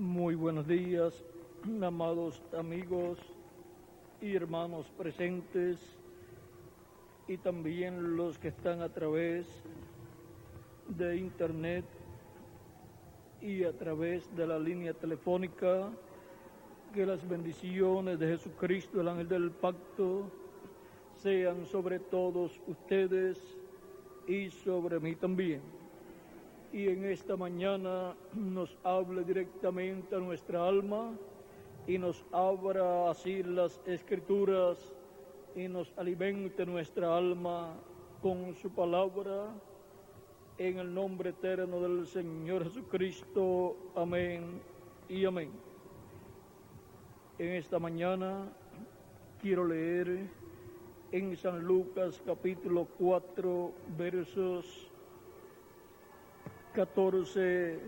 Muy buenos días, amados amigos y hermanos presentes, y también los que están a través de internet y a través de la línea telefónica. Que las bendiciones de Jesucristo, el ángel del pacto, sean sobre todos ustedes y sobre mí también. Y en esta mañana nos hable directamente a nuestra alma y nos abra así las Escrituras y nos alimente nuestra alma con su palabra, en el nombre eterno del Señor Jesucristo. Amén y amén. En esta mañana quiero leer en San Lucas capítulo 4 versos 14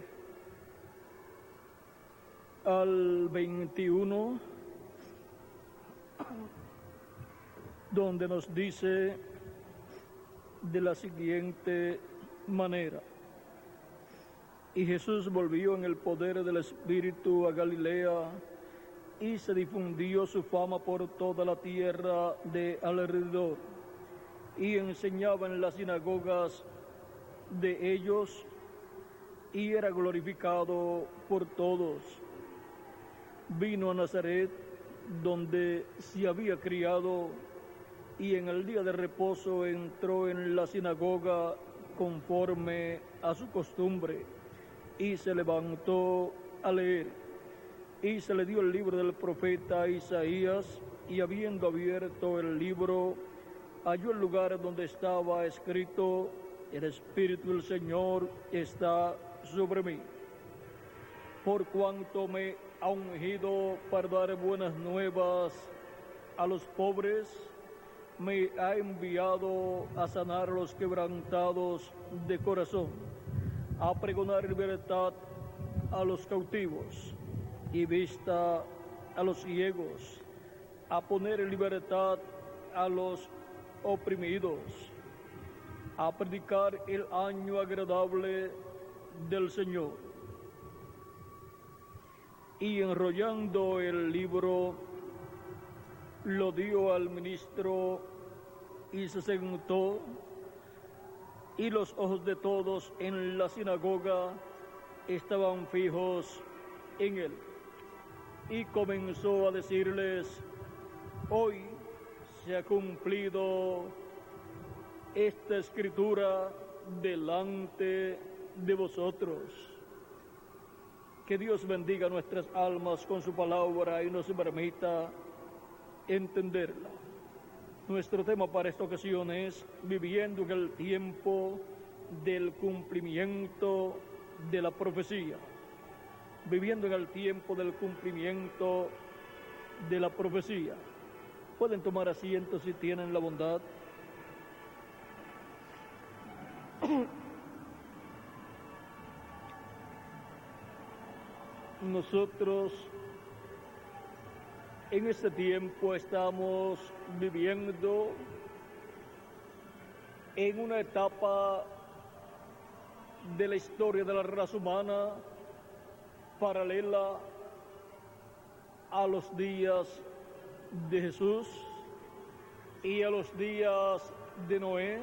al 21, donde nos dice de la siguiente manera: y Jesús volvió en el poder del Espíritu a Galilea, y se difundió su fama por toda la tierra de alrededor, y enseñaba en las sinagogas de ellos, y era glorificado por todos. Vino a Nazaret, donde se había criado, y en el día de reposo entró en la sinagoga conforme a su costumbre, y se levantó a leer. Y se le dio el libro del profeta Isaías, y habiendo abierto el libro, halló el lugar donde estaba escrito: el Espíritu del Señor está sobre mí, por cuanto me ha ungido para dar buenas nuevas a los pobres, me ha enviado a sanar a los quebrantados de corazón, a pregonar libertad a los cautivos y vista a los ciegos, a poner en libertad a los oprimidos, a predicar el año agradable del Señor. Y enrollando el libro, lo dio al ministro y se sentó, y los ojos de todos en la sinagoga estaban fijos en él. Y comenzó a decirles: hoy se ha cumplido esta escritura delante de vosotros. Que Dios bendiga nuestras almas con su palabra y nos permita entenderla. Nuestro tema para esta ocasión es viviendo en el tiempo del cumplimiento de la profecía. Viviendo en el tiempo del cumplimiento de la profecía. Pueden tomar asiento si tienen la bondad. Nosotros en este tiempo estamos viviendo en una etapa de la historia de la raza humana paralela a los días de Jesús y a los días de Noé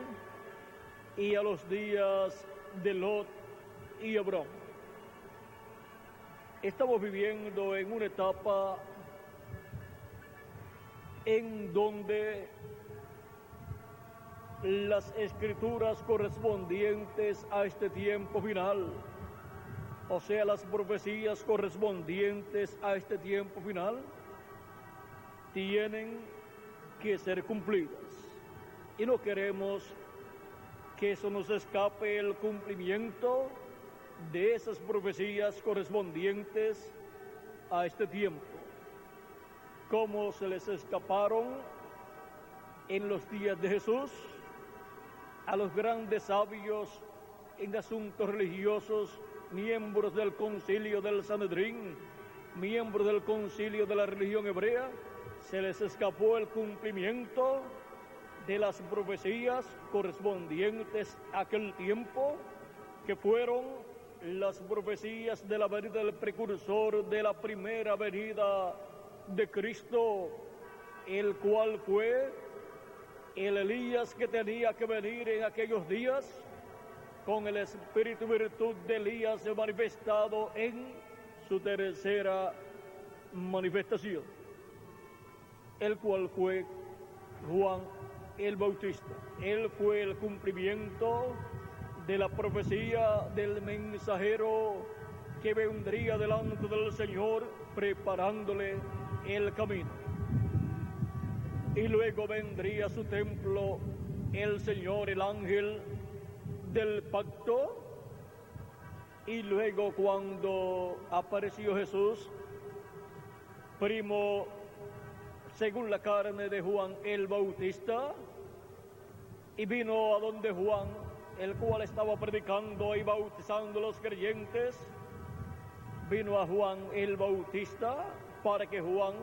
y a los días de Lot y Abraham. Estamos viviendo en una etapa en donde las escrituras correspondientes a este tiempo final, o sea, las profecías correspondientes a este tiempo final, tienen que ser cumplidas. Y no queremos que eso nos escape, el cumplimiento de esas profecías correspondientes a este tiempo, como se les escaparon en los días de Jesús a los grandes sabios en asuntos religiosos, miembros del concilio del Sanedrín, miembros del concilio de la religión hebrea. Se les escapó el cumplimiento de las profecías correspondientes a aquel tiempo, que fueron las profecías de la venida del precursor de la primera venida de Cristo, el cual fue el Elías que tenía que venir en aquellos días, con el espíritu y virtud de Elías manifestado en su tercera manifestación, el cual fue Juan el Bautista. Él fue el cumplimiento de la profecía del mensajero que vendría delante del Señor preparándole el camino. Y luego vendría a su templo el Señor, el ángel del pacto. Y luego cuando apareció Jesús, primo según la carne de Juan el Bautista, y vino a donde Juan, el cual estaba predicando y bautizando a los creyentes, vino a Juan el Bautista para que Juan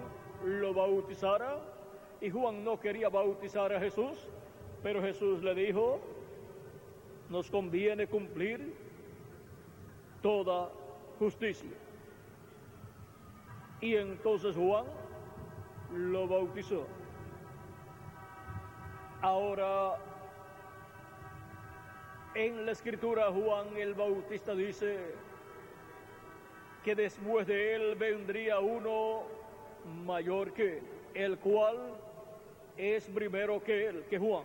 lo bautizara, y Juan no quería bautizar a Jesús, pero Jesús le dijo: nos conviene cumplir toda justicia. Y entonces Juan lo bautizó. Ahora, en la escritura, Juan el Bautista dice que después de él vendría uno mayor que él, el cual es primero que él, que Juan,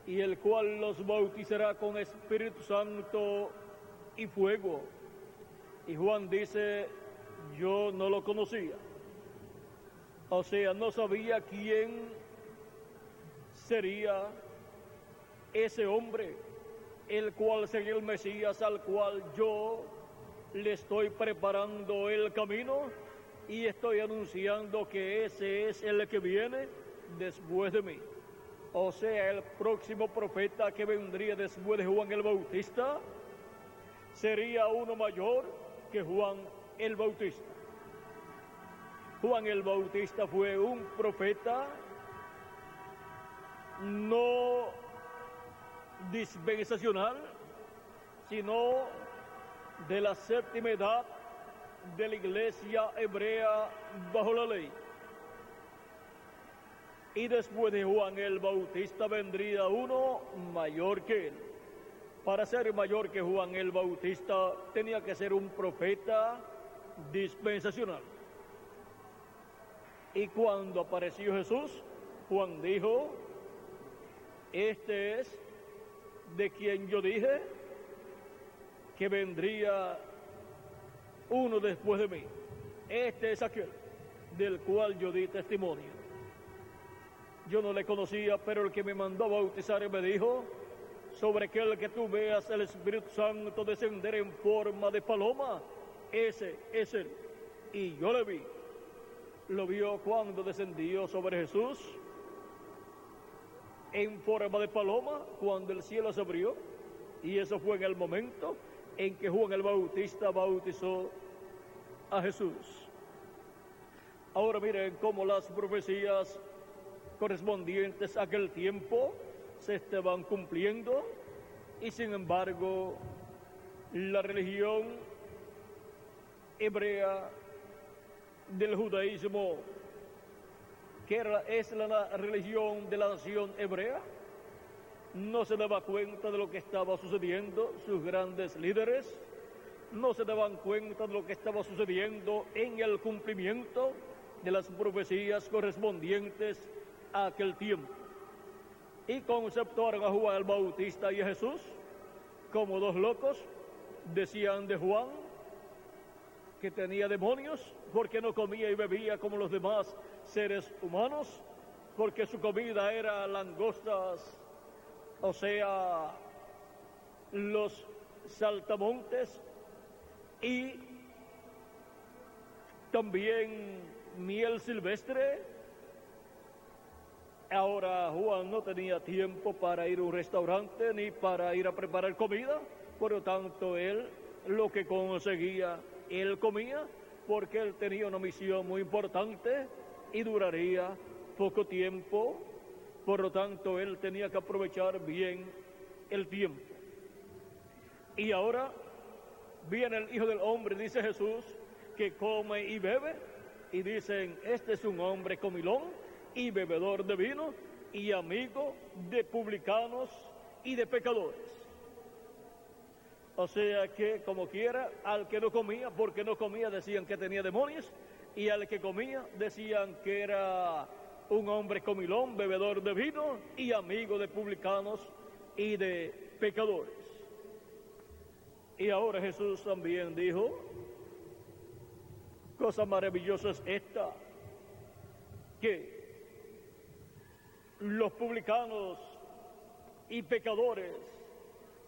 y el cual los bautizará con Espíritu Santo y fuego. Y Juan dice: yo no lo conocía. O sea, no sabía quién sería ese hombre, el cual sería el Mesías, al cual yo le estoy preparando el camino y estoy anunciando que ese es el que viene después de mí. O sea, el próximo profeta que vendría después de Juan el Bautista sería uno mayor que Juan el Bautista. Juan el Bautista fue un profeta no dispensacional, sino de la séptima edad de la iglesia hebrea bajo la ley. Y después de Juan el Bautista vendría uno mayor que él. Para ser mayor que Juan el Bautista tenía que ser un profeta dispensacional. Y cuando apareció Jesús, Juan dijo: este es de quien yo dije que vendría uno después de mí. Este es aquel del cual yo di testimonio. Yo no le conocía, pero el que me mandó a bautizar me dijo: sobre aquel que tú veas el Espíritu Santo descender en forma de paloma, ese es él. Y yo le vi. Lo vio cuando descendió sobre Jesús en forma de paloma, cuando el cielo se abrió, y eso fue en el momento en que Juan el Bautista bautizó a Jesús. Ahora miren cómo las profecías correspondientes a aquel tiempo se estaban cumpliendo, y sin embargo la religión hebrea del judaísmo, que es la religión de la nación hebrea, no se daba cuenta de lo que estaba sucediendo. Sus grandes líderes no se daban cuenta de lo que estaba sucediendo en el cumplimiento de las profecías correspondientes a aquel tiempo, y conceptuaron a Juan el Bautista y a Jesús como dos locos. Decían de Juan que tenía demonios porque no comía y bebía como los demás seres humanos, porque su comida era langostas, o sea, los saltamontes, y también miel silvestre. Ahora Juan no tenía tiempo para ir a un restaurante ni para ir a preparar comida, por lo tanto él lo que conseguía, él comía, porque él tenía una misión muy importante y duraría poco tiempo, por lo tanto él tenía que aprovechar bien el tiempo. Y ahora viene el Hijo del Hombre, dice Jesús, que come y bebe, y dicen, este es un hombre comilón y bebedor de vino y amigo de publicanos y de pecadores. O sea que, como quiera, al que no comía, porque no comía, decían que tenía demonios, y al que comía, decían que era un hombre comilón, bebedor de vino y amigo de publicanos y de pecadores. Y ahora Jesús también dijo, cosa maravillosa es esta, que los publicanos y pecadores,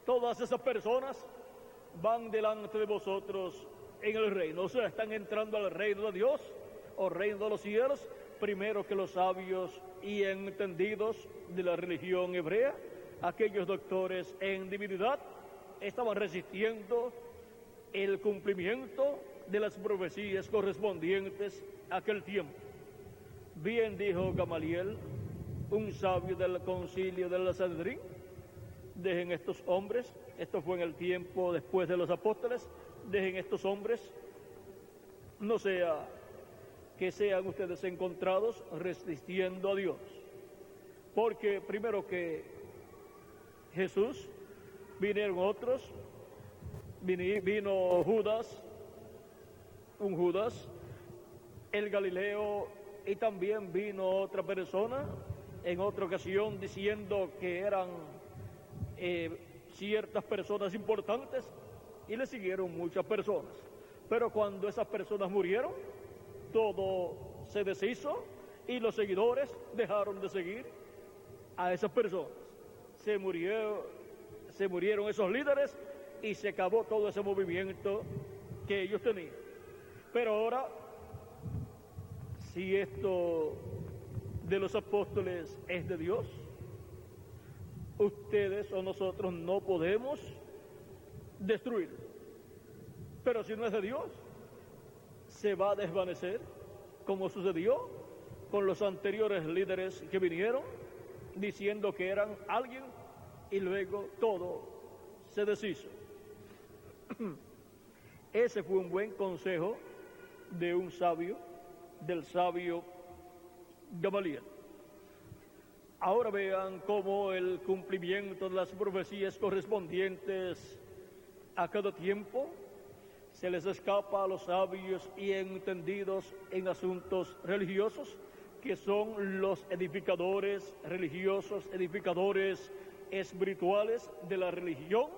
todas esas personas van delante de vosotros en el reino. O sea, están entrando al reino de Dios o reino de los cielos, primero que los sabios y entendidos de la religión hebrea, aquellos doctores en divinidad, estaban resistiendo el cumplimiento de las profecías correspondientes a aquel tiempo. Bien dijo Gamaliel, un sabio del concilio del Sanedrín, dejen estos hombres, esto fue en el tiempo después de los apóstoles, dejen estos hombres, no sea que sean ustedes encontrados resistiendo a Dios. Porque primero que Jesús, vinieron otros, vino Judas, un Judas, el Galileo, y también vino otra persona en otra ocasión diciendo que eran ciertas personas importantes, y le siguieron muchas personas. Pero cuando esas personas murieron, todo se deshizo y los seguidores dejaron de seguir a esas personas. Se murieron esos líderes y se acabó todo ese movimiento que ellos tenían. Pero ahora, si esto de los apóstoles es de Dios, ustedes o nosotros no podemos destruirlo. Pero si no es de Dios, se va a desvanecer, como sucedió con los anteriores líderes que vinieron diciendo que eran alguien y luego todo se deshizo. Ese fue un buen consejo de un sabio, del sabio Gamaliel. Ahora vean cómo el cumplimiento de las profecías correspondientes a cada tiempo se les escapa a los sabios y entendidos en asuntos religiosos, que son los edificadores religiosos, edificadores espirituales de la religión,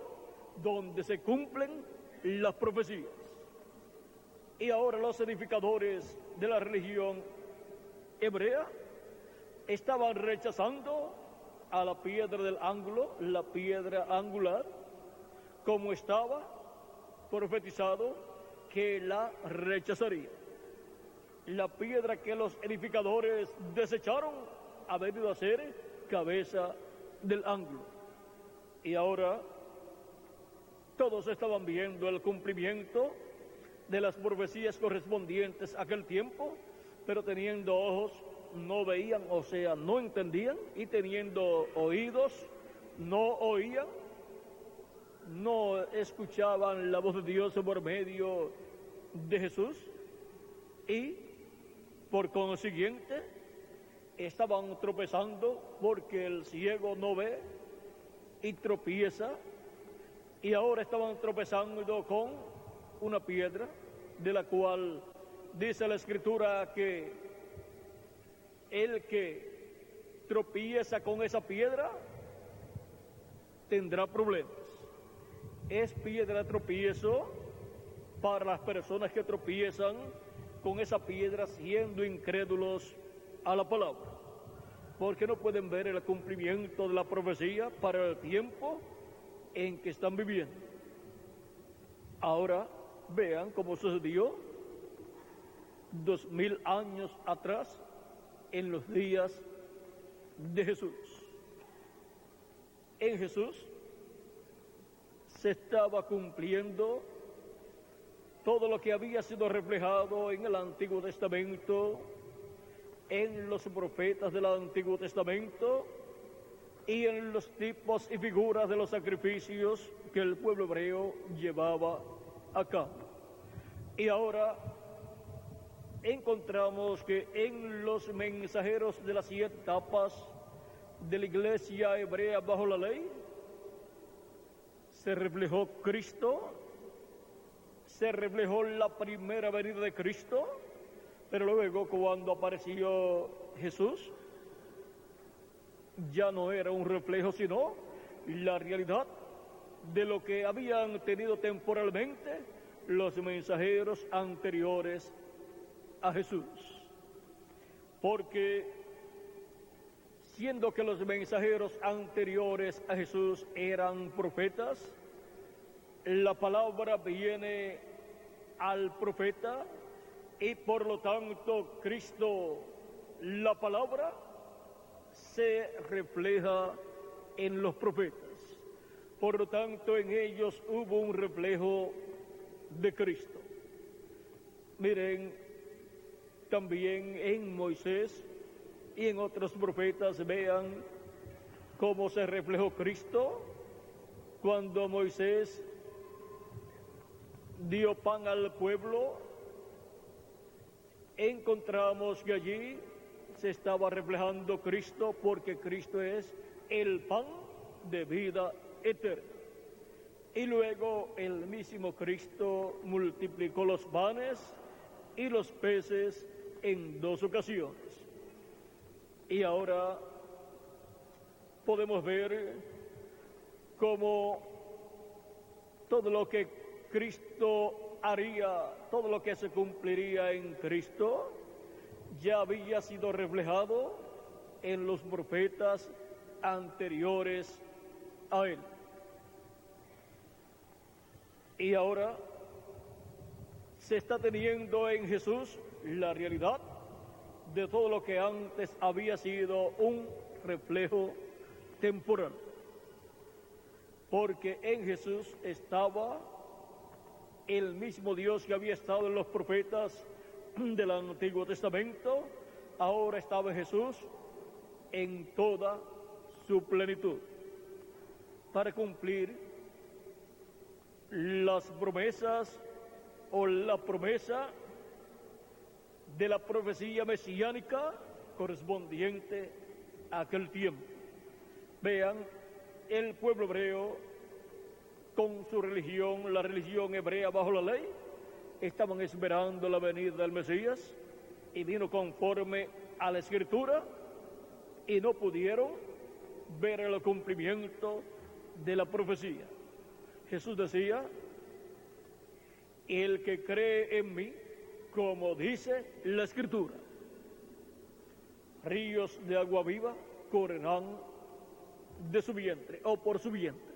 donde se cumplen las profecías. Y ahora los edificadores de la religión hebrea estaban rechazando a la piedra del ángulo, la piedra angular, como estaba profetizado que la rechazaría. La piedra que los edificadores desecharon ha venido a ser cabeza del ángulo. Y ahora todos estaban viendo el cumplimiento de las profecías correspondientes a aquel tiempo, pero teniendo ojos no veían, o sea, no entendían, y teniendo oídos no oían, no escuchaban la voz de Dios por medio de Jesús, y por consiguiente estaban tropezando porque el ciego no ve y tropieza, y ahora estaban tropezando con una piedra de la cual dice la Escritura que el que tropieza con esa piedra tendrá problemas. Es piedra de tropiezo para las personas que tropiezan con esa piedra siendo incrédulos a la palabra, porque no pueden ver el cumplimiento de la profecía para el tiempo en que están viviendo. Ahora vean cómo sucedió 2000 años atrás en los días de Jesús. En Jesús se estaba cumpliendo todo lo que había sido reflejado en el Antiguo Testamento, en los profetas del Antiguo Testamento y en los tipos y figuras de los sacrificios que el pueblo hebreo llevaba a cabo. Y ahora encontramos que en los mensajeros de las 7 etapas de la iglesia hebrea bajo la ley se reflejó Cristo, se reflejó la primera venida de Cristo, pero luego cuando apareció Jesús ya no era un reflejo sino la realidad de lo que habían tenido temporalmente los mensajeros anteriores a Jesús. Porque siendo que los mensajeros anteriores a Jesús eran profetas, la palabra viene al profeta y por lo tanto Cristo, la palabra, se refleja en los profetas. Por lo tanto, en ellos hubo un reflejo de Cristo. Miren, también en Moisés y en otros profetas vean cómo se reflejó Cristo cuando Moisés dio pan al pueblo. Encontramos que allí se estaba reflejando Cristo, porque Cristo es el pan de vida eterna. Y luego el mismo Cristo multiplicó los panes y los peces en 2 ocasiones. Y ahora podemos ver cómo todo lo que Cristo haría, todo lo que se cumpliría en Cristo, ya había sido reflejado en los profetas anteriores a él. Y ahora se está teniendo en Jesús la realidad de todo lo que antes había sido un reflejo temporal. Porque en Jesús estaba el mismo Dios que había estado en los profetas del Antiguo Testamento. Ahora estaba Jesús en toda su plenitud para cumplir las promesas o la promesa de la profecía mesiánica correspondiente a aquel tiempo. Vean, el pueblo hebreo con su religión, la religión hebrea bajo la ley, estaban esperando la venida del Mesías y vino conforme a la Escritura y no pudieron ver el cumplimiento de la profecía. Jesús decía: el que cree en mí, como dice la Escritura, ríos de agua viva correrán de su vientre o por su vientre.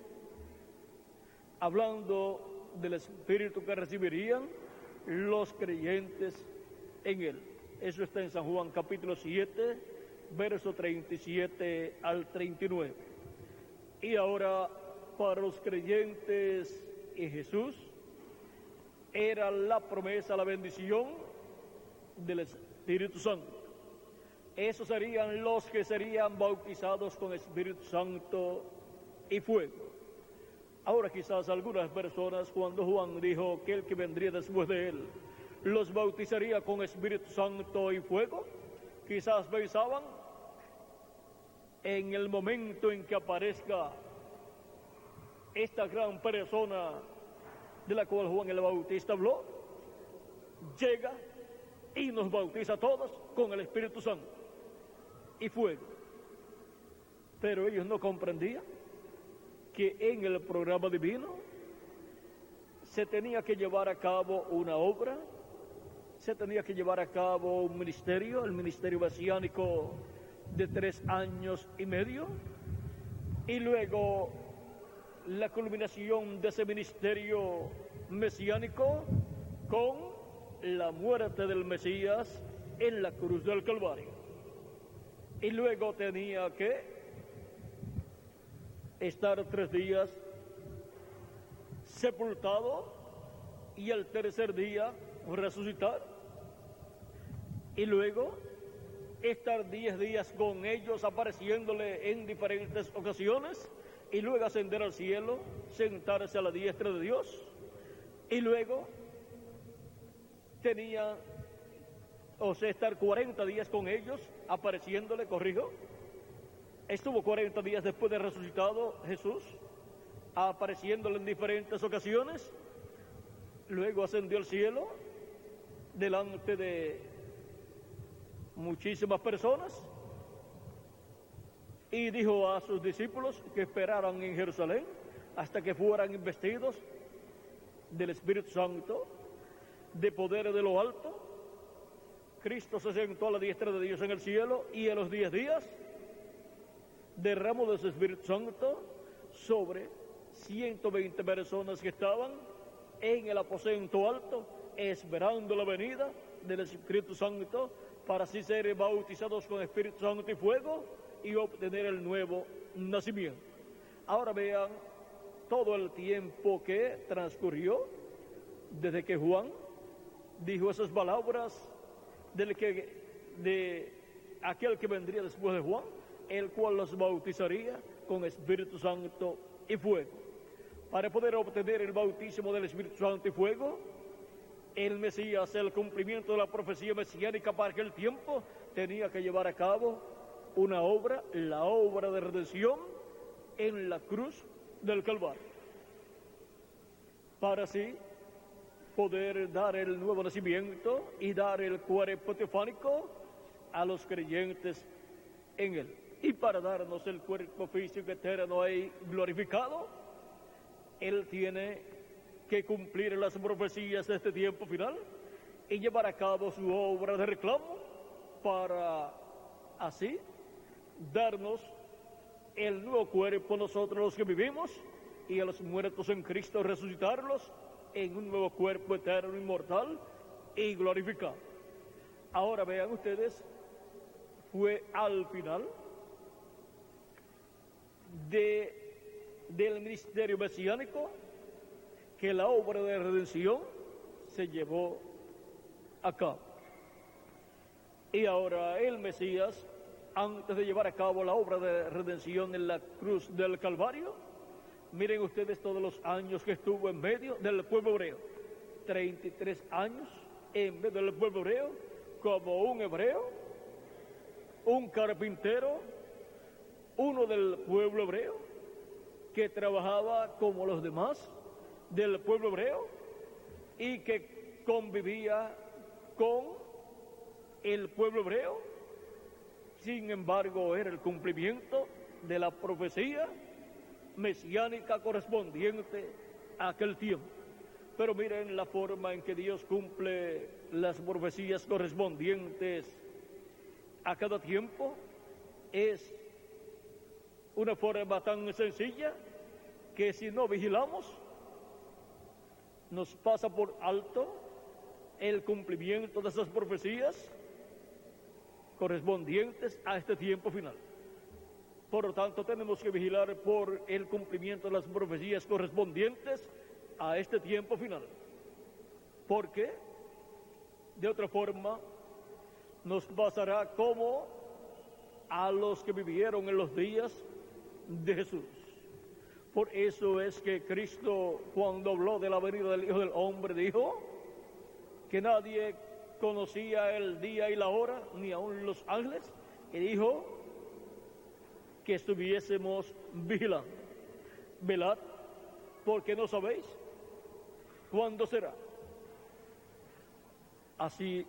Hablando del Espíritu que recibirían los creyentes en él. Eso está en San Juan capítulo 7, verso 37 al 39. Y ahora, para los creyentes en Jesús, era la promesa, la bendición del Espíritu Santo. Esos serían los que serían bautizados con Espíritu Santo y fuego. Ahora quizás algunas personas, cuando Juan dijo que el que vendría después de él los bautizaría con Espíritu Santo y fuego, quizás pensaban en el momento en que aparezca esta gran persona de la cual Juan el Bautista habló, llega y nos bautiza a todos con el Espíritu Santo y fuego. Pero ellos no comprendían que en el programa divino se tenía que llevar a cabo una obra, se tenía que llevar a cabo un ministerio, el ministerio mesiánico de 3 años y medio, y luego la culminación de ese ministerio mesiánico con la muerte del Mesías en la cruz del Calvario. Y luego tenía que estar 3 días sepultado y el tercer día resucitar, y luego estar 10 días con ellos apareciéndole en diferentes ocasiones, y luego ascender al cielo, sentarse a la diestra de Dios Y luego tenía, o sea, estar 40 días con ellos, apareciéndole, corrijo. Estuvo 40 días después de resucitado Jesús, apareciéndole en diferentes ocasiones. Luego ascendió al cielo, delante de muchísimas personas, y dijo a sus discípulos que esperaran en Jerusalén hasta que fueran investidos del Espíritu Santo, de poder de lo alto. Cristo se sentó a la diestra de Dios en el cielo, y en los 10 días derramó de su Espíritu Santo sobre 120 personas que estaban en el aposento alto, esperando la venida del Espíritu Santo, para así ser bautizados con Espíritu Santo y fuego y obtener el nuevo nacimiento. Ahora vean todo el tiempo que transcurrió desde que Juan dijo esas palabras de aquel que vendría después de Juan, el cual los bautizaría con Espíritu Santo y fuego. Para poder obtener el bautismo del Espíritu Santo y fuego, el Mesías, el cumplimiento de la profecía mesiánica para aquel tiempo, tenía que llevar a cabo una obra, la obra de redención en la cruz del Calvario, para así poder dar el nuevo nacimiento y dar el cuerpo teofánico a los creyentes en él. Y para darnos el cuerpo físico eterno y glorificado, él tiene que cumplir las profecías de este tiempo final y llevar a cabo su obra de reclamo, para así darnos el nuevo cuerpo nosotros los que vivimos, y a los muertos en Cristo resucitarlos en un nuevo cuerpo eterno, inmortal y glorificado. Ahora vean ustedes, fue al final del ministerio mesiánico que la obra de redención se llevó a cabo. Y ahora el Mesías, antes de llevar a cabo la obra de redención en la cruz del Calvario, miren ustedes todos los años que estuvo en medio del pueblo hebreo. 33 años en medio del pueblo hebreo, como un hebreo, un carpintero, uno del pueblo hebreo, que trabajaba como los demás del pueblo hebreo y que convivía con el pueblo hebreo. Sin embargo, era el cumplimiento de la profecía mesiánica correspondiente a aquel tiempo. Pero miren la forma en que Dios cumple las profecías correspondientes a cada tiempo. Es una forma tan sencilla que si no vigilamos, nos pasa por alto el cumplimiento de esas profecías correspondientes a este tiempo final. Por lo tanto, tenemos que vigilar por el cumplimiento de las profecías correspondientes a este tiempo final, porque de otra forma nos pasará como a los que vivieron en los días de Jesús. Por eso es que Cristo, cuando habló de la venida del Hijo del Hombre, dijo que nadie conocía el día y la hora, ni aun los ángeles, y dijo que estuviésemos vigilando. Velad, porque no sabéis cuándo será. Así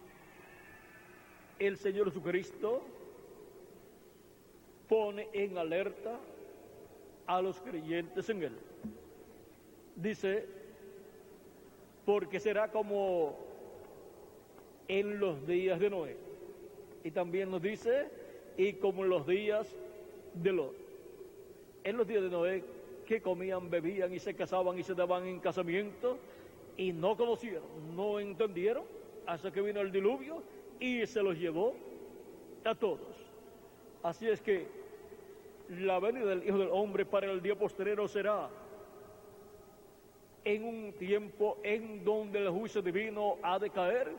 el Señor Jesucristo pone en alerta a los creyentes en Él. Dice, porque será como en los días de Noé. Y también nos dice, y como en los días de Lot. En los días de Noé, que comían, bebían y se casaban y se daban en casamiento, y no conocieron, no entendieron, hasta que vino el diluvio y se los llevó a todos. Así es que la venida del Hijo del Hombre para el día postrero será en un tiempo en donde el juicio divino ha de caer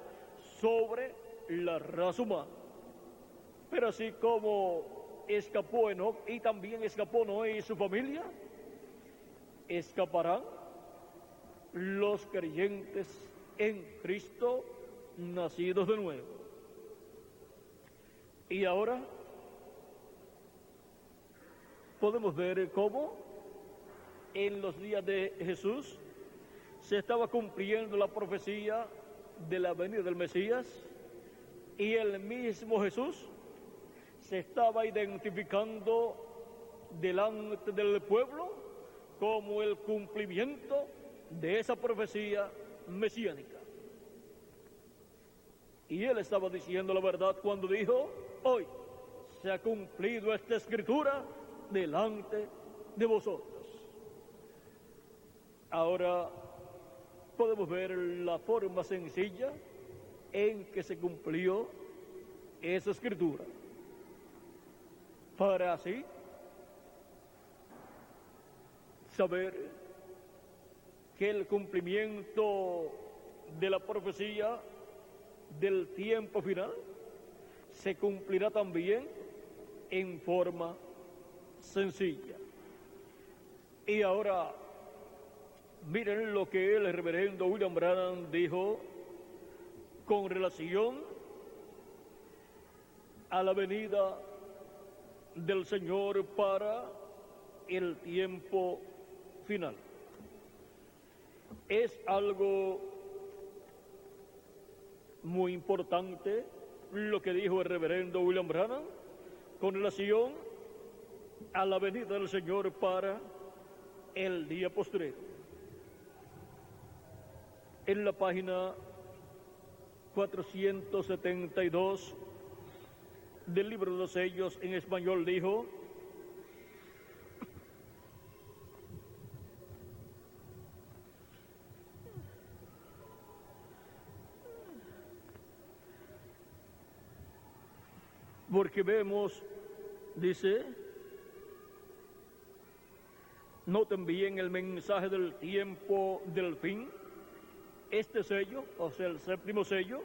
sobre la raza humana. Pero así como escapó Enoc y también escapó Noé y su familia, escaparán los creyentes en Cristo, nacidos de nuevo. Y ahora podemos ver cómo en los días de Jesús se estaba cumpliendo la profecía de la venida del Mesías, y el mismo Jesús se estaba identificando delante del pueblo como el cumplimiento de esa profecía mesiánica. Y él estaba diciendo la verdad cuando dijo: hoy se ha cumplido esta escritura delante de vosotros. Ahora podemos ver la forma sencilla en que se cumplió esa escritura, para así saber que el cumplimiento de la profecía del tiempo final se cumplirá también en forma sencilla. Y ahora miren lo que el reverendo William Branham dijo con relación a la venida del Señor para el tiempo final. Es algo muy importante lo que dijo el reverendo William Branham con relación a la venida del Señor para el día postrero. En la página 472 del libro de los sellos en español dijo: porque vemos, dice, noten bien el mensaje del tiempo del fin. Este sello, o sea, el séptimo sello,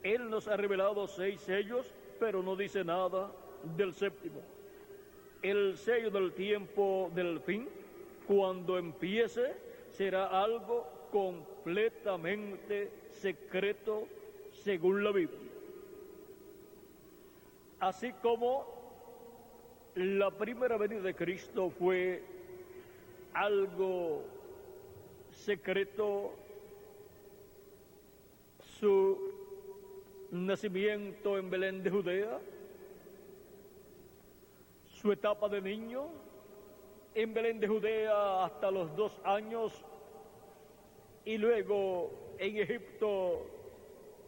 Él nos ha revelado 6 sellos, pero no dice nada del séptimo. El sello del tiempo del fin, cuando empiece, será algo completamente secreto según la Biblia. Así como la primera venida de Cristo fue algo secreto, su nacimiento en Belén de Judea, su etapa de niño en Belén de Judea hasta los 2 años, y luego en Egipto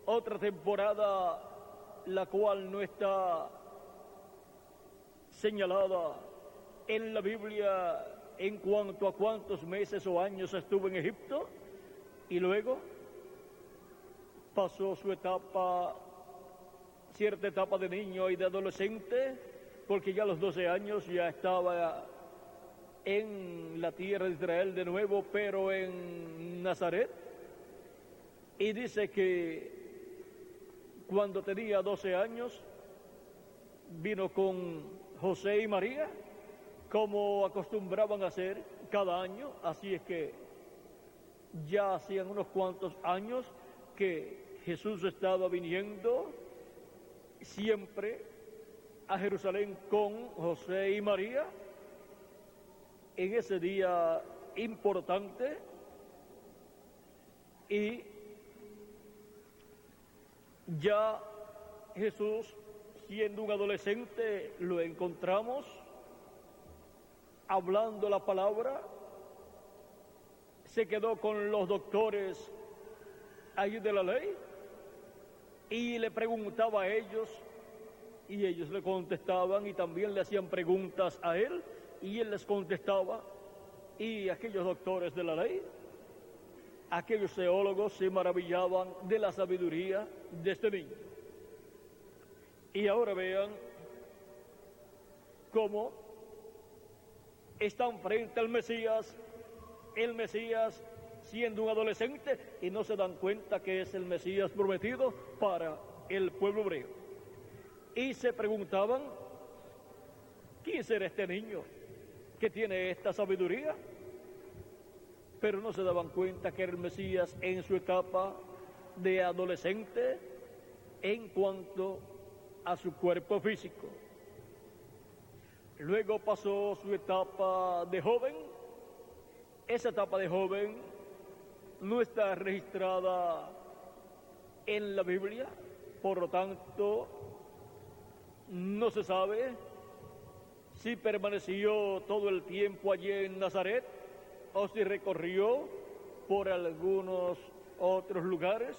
otra temporada, la cual no está señalada en la Biblia en cuanto a cuántos meses o años estuvo en Egipto, y luego pasó su etapa, cierta etapa de niño y de adolescente, porque ya a los 12 años ya estaba en la tierra de Israel de nuevo, pero en Nazaret. Y dice que cuando tenía 12 años vino con José y María, como acostumbraban a hacer cada año. Así es que ya hacían unos cuantos años que Jesús estaba viniendo siempre a Jerusalén con José y María en ese día importante, y ya Jesús, siendo un adolescente, lo encontramos hablando la palabra. Se quedó con los doctores allí de la ley y le preguntaba a ellos, y ellos le contestaban, y también le hacían preguntas a él y él les contestaba. Y aquellos doctores de la ley, aquellos teólogos, se maravillaban de la sabiduría de este niño. Y ahora vean cómo están frente al Mesías, el Mesías siendo un adolescente, y no se dan cuenta que es el Mesías prometido para el pueblo hebreo. Y se preguntaban: ¿quién será este niño que tiene esta sabiduría? pero no se daban cuenta que era el Mesías en su etapa de adolescente en cuanto a su cuerpo físico. Luego pasó su etapa de joven. Esa etapa de joven no está registrada en la Biblia, por lo tanto, no se sabe si permaneció todo el tiempo allí en Nazaret o si recorrió por algunos otros lugares.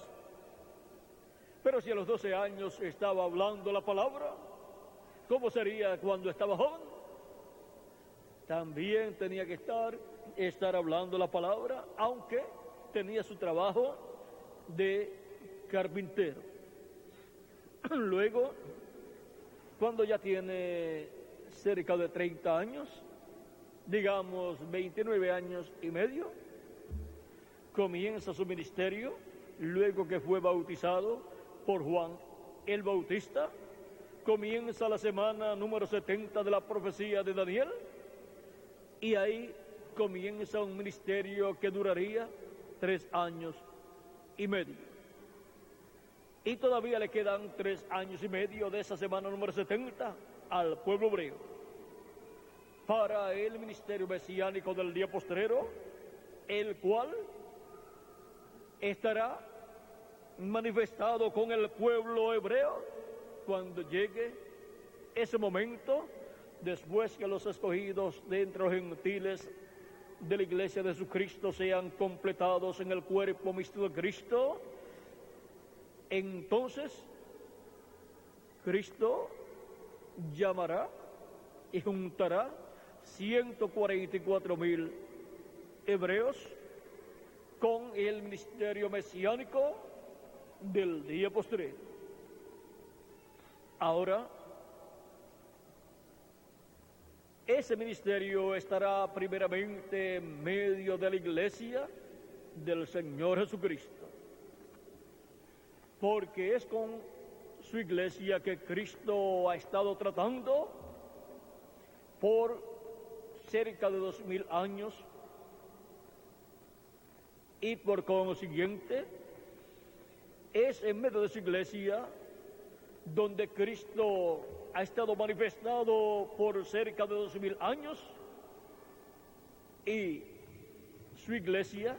Pero si a los 12 años estaba hablando la palabra, ¿cómo sería cuando estaba joven? También tenía que estar hablando la palabra, aunque tenía su trabajo de carpintero. Luego, cuando ya tiene cerca de 30 años, digamos 29 años y medio, comienza su ministerio, luego que fue bautizado por Juan el Bautista. Comienza la semana número 70 de la profecía de Daniel, y ahí comienza un ministerio que duraría 3 años y medio. Y todavía le quedan 3 años y medio de esa semana número 70 al pueblo hebreo para el ministerio mesiánico del día postrero, el cual estará manifestado con el pueblo hebreo cuando llegue ese momento, después que los escogidos de entre los gentiles de la iglesia de Jesucristo sean completados en el cuerpo místico de Cristo. Entonces Cristo llamará y juntará 144,000 hebreos con el ministerio mesiánico del día postrero. Ahora, ese ministerio estará primeramente en medio de la iglesia del Señor Jesucristo, porque es con su iglesia que Cristo ha estado tratando por cerca de 2000 años, y por consiguiente es en medio de su iglesia donde Cristo ha estado manifestado por cerca de 2000 años, y su iglesia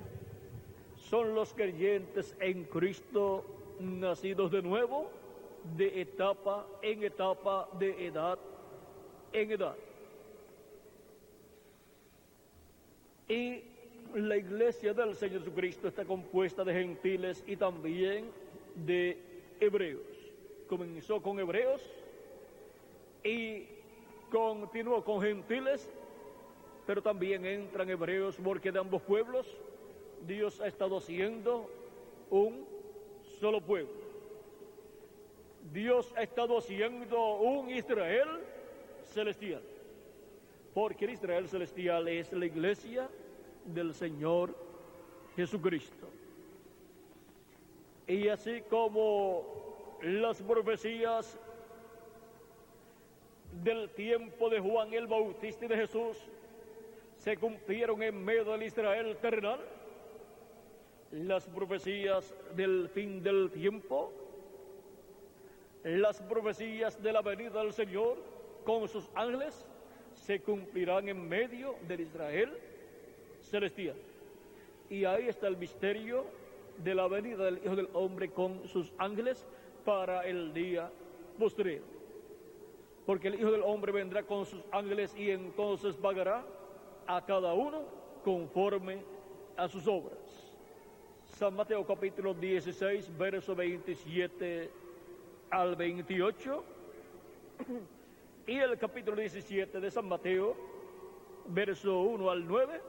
son los creyentes en Cristo nacidos de nuevo, de etapa en etapa, de edad en edad. Y la iglesia del Señor Jesucristo está compuesta de gentiles y también de hebreos. Comenzó con hebreos y continuó con gentiles, pero también entran hebreos, porque de ambos pueblos Dios ha estado haciendo un solo pueblo. Dios ha estado haciendo un Israel celestial, porque el Israel celestial es la iglesia del Señor Jesucristo. Y así como las profecías del tiempo de Juan el Bautista y de Jesús se cumplieron en medio del Israel terrenal, las profecías del fin del tiempo, las profecías de la venida del Señor con sus ángeles, se cumplirán en medio del Israel celestial. Y ahí está el misterio de la venida del Hijo del Hombre con sus ángeles para el día postrero. Porque el Hijo del Hombre vendrá con sus ángeles y entonces pagará a cada uno conforme a sus obras. San Mateo capítulo 16, verso 27 al 28, y el capítulo 17 de San Mateo, verso 1 al 9,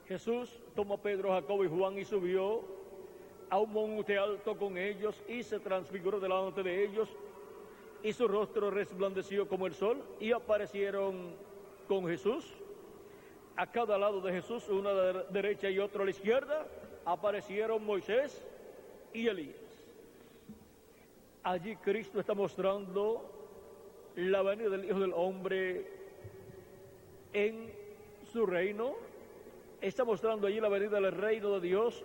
Jesús tomó a Pedro, Jacobo y Juan y subió a un monte alto con ellos y se transfiguró delante de ellos, y su rostro resplandeció como el sol, y aparecieron con Jesús. A cada lado de Jesús, uno a la derecha y otro a la izquierda, aparecieron Moisés y Elías. Allí Cristo está mostrando la venida del Hijo del Hombre en su reino, está mostrando allí la venida del reino de Dios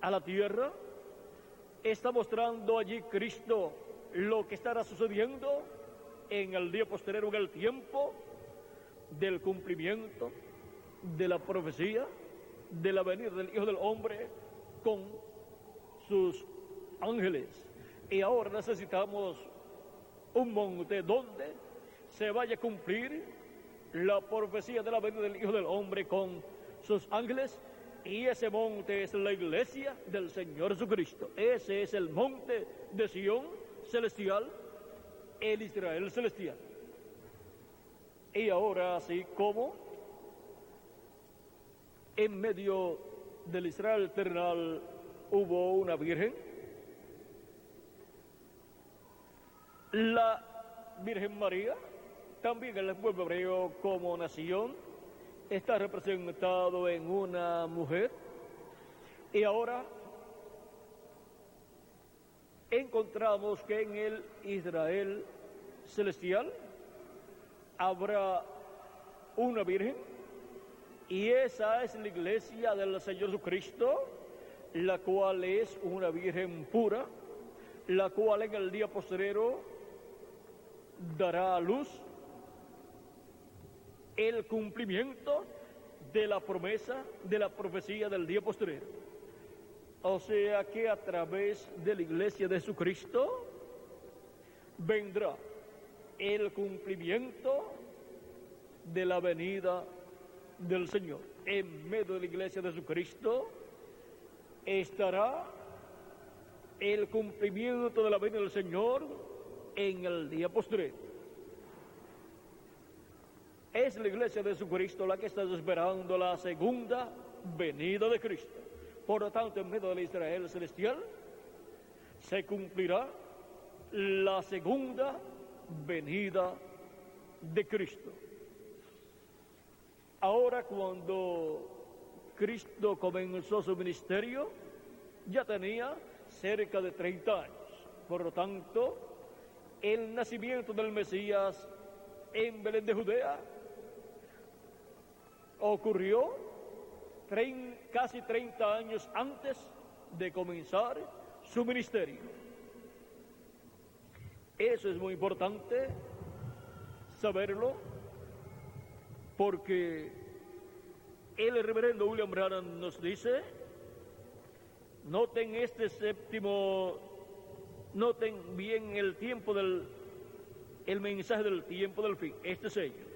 a la tierra. Está mostrando allí Cristo lo que estará sucediendo en el día posterior, en el tiempo del cumplimiento de la profecía de la venida del Hijo del Hombre con sus ángeles. Y ahora necesitamos un monte donde se vaya a cumplir la profecía de la venida del Hijo del Hombre con sus ángeles, y ese monte es la iglesia del Señor Jesucristo. Ese es el monte de Sión celestial, el Israel celestial. Y ahora, así como en medio del Israel terrenal hubo una virgen, la Virgen María, también en el pueblo hebreo como nación, está representado en una mujer. Y ahora encontramos que en el Israel celestial habrá una virgen, y esa es la iglesia del Señor Jesucristo, la cual es una virgen pura, la cual en el día postrero dará a luz el cumplimiento de la promesa, de la profecía del día postrero. O sea que a través de la iglesia de Jesucristo vendrá el cumplimiento de la venida del Señor. En medio de la iglesia de Jesucristo estará el cumplimiento de la venida del Señor en el día postrero. Es la iglesia de Jesucristo la que está esperando la segunda venida de Cristo. Por lo tanto, en medio del Israel celestial se cumplirá la segunda venida de Cristo. Ahora, cuando Cristo comenzó su ministerio, ya tenía cerca de 30 años. Por lo tanto, el nacimiento del Mesías en Belén de Judea ocurrió casi 30 años antes de comenzar su ministerio. Eso es muy importante saberlo, porque el reverendo William Branham nos dice, noten bien el tiempo el mensaje del tiempo del fin, este sello.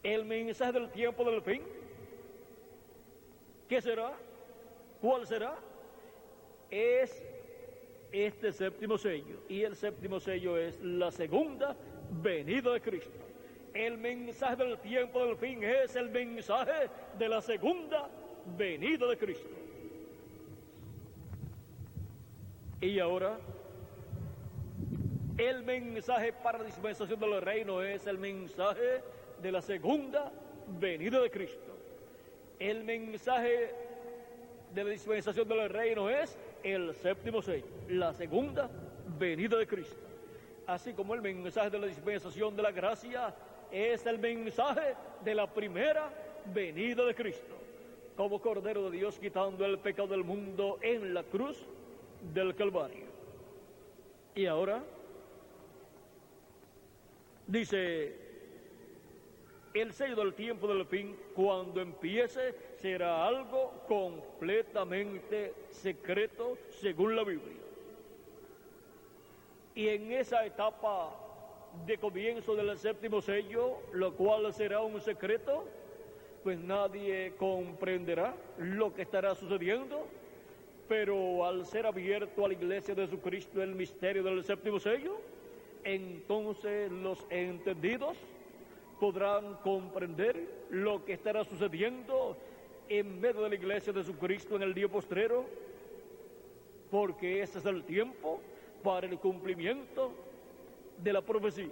El mensaje del tiempo del fin, ¿qué será? ¿Cuál será? Es este séptimo sello, y el séptimo sello es la segunda venida de Cristo. El mensaje del tiempo del fin es el mensaje de la segunda venida de Cristo. Y ahora, el mensaje para la dispensación del reino es el mensaje de la segunda venida de Cristo. El mensaje de la dispensación del reino es el séptimo sello, la segunda venida de Cristo. Así como el mensaje de la dispensación de la gracia es el mensaje de la primera venida de Cristo, como Cordero de Dios quitando el pecado del mundo en la cruz del Calvario. Y ahora dice, el sello del tiempo del fin, cuando empiece, será algo completamente secreto según la Biblia. Y en esa etapa de comienzo del séptimo sello, lo cual será un secreto, pues nadie comprenderá lo que estará sucediendo, pero al ser abierto a la iglesia de Jesucristo el misterio del séptimo sello, entonces los entendidos podrán comprender lo que estará sucediendo en medio de la iglesia de Jesucristo en el día postrero, porque ese es el tiempo para el cumplimiento de la profecía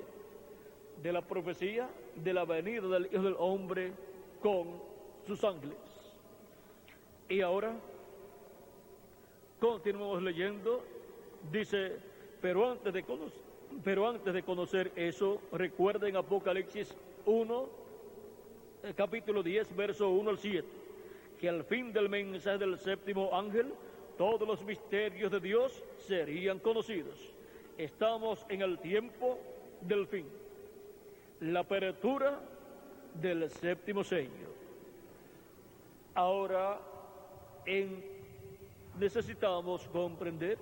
de la venida del Hijo del Hombre con sus ángeles. Y ahora continuamos leyendo. Dice, pero antes de conocer eso, recuerden Apocalipsis 1, capítulo 10, verso 1 al 7, que al fin del mensaje del séptimo ángel, todos los misterios de Dios serían conocidos. Estamos en el tiempo del fin, la apertura del séptimo sello. Ahora necesitamos comprender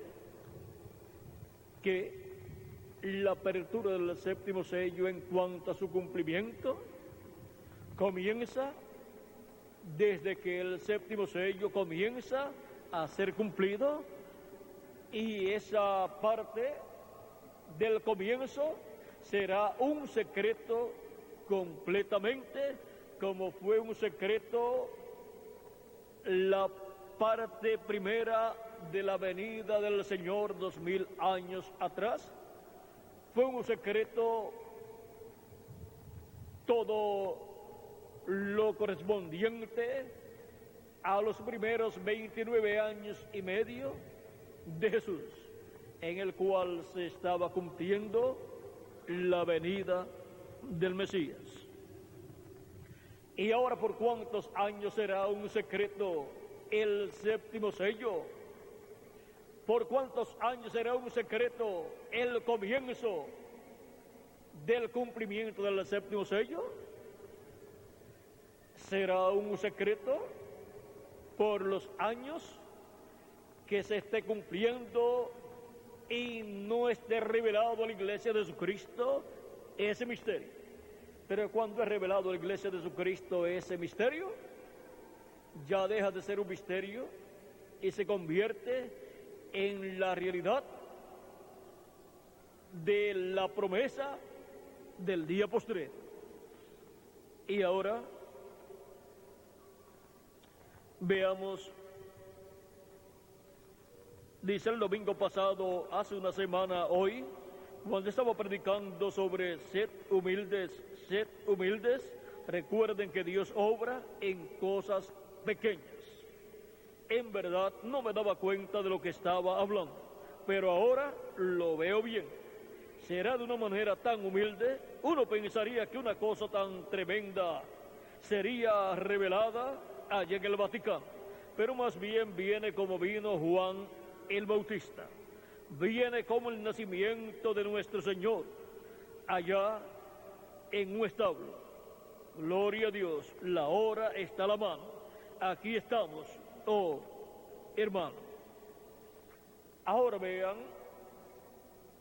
que la apertura del séptimo sello en cuanto a su cumplimiento comienza desde que el séptimo sello comienza a ser cumplido, y esa parte del comienzo será un secreto completamente, como fue un secreto la parte primera de la venida del Señor 2000 años atrás. Fue un secreto todo lo correspondiente a los primeros 29 años y medio de Jesús, en el cual se estaba cumpliendo la venida del Mesías. Y ahora, ¿por cuántos años será un secreto el séptimo sello? ¿Por cuántos años será un secreto el comienzo del cumplimiento del séptimo sello? ¿Será un secreto por los años que se esté cumpliendo y no esté revelado a la Iglesia de Jesucristo ese misterio? Pero cuando es revelado a la Iglesia de Jesucristo ese misterio, ya deja de ser un misterio y se convierte en la realidad de la promesa del día postrero. Y ahora veamos, dice el domingo pasado, hace una semana hoy, cuando estaba predicando sobre sed humildes, recuerden que Dios obra en cosas pequeñas. En verdad no me daba cuenta de lo que estaba hablando, pero ahora lo veo bien. Será de una manera tan humilde, uno pensaría que una cosa tan tremenda sería revelada allá en el Vaticano, pero más bien viene como vino Juan el Bautista, viene como el nacimiento de nuestro Señor allá en un establo. Gloria a Dios, la hora está a la mano. Aquí estamos, oh hermano. Ahora vean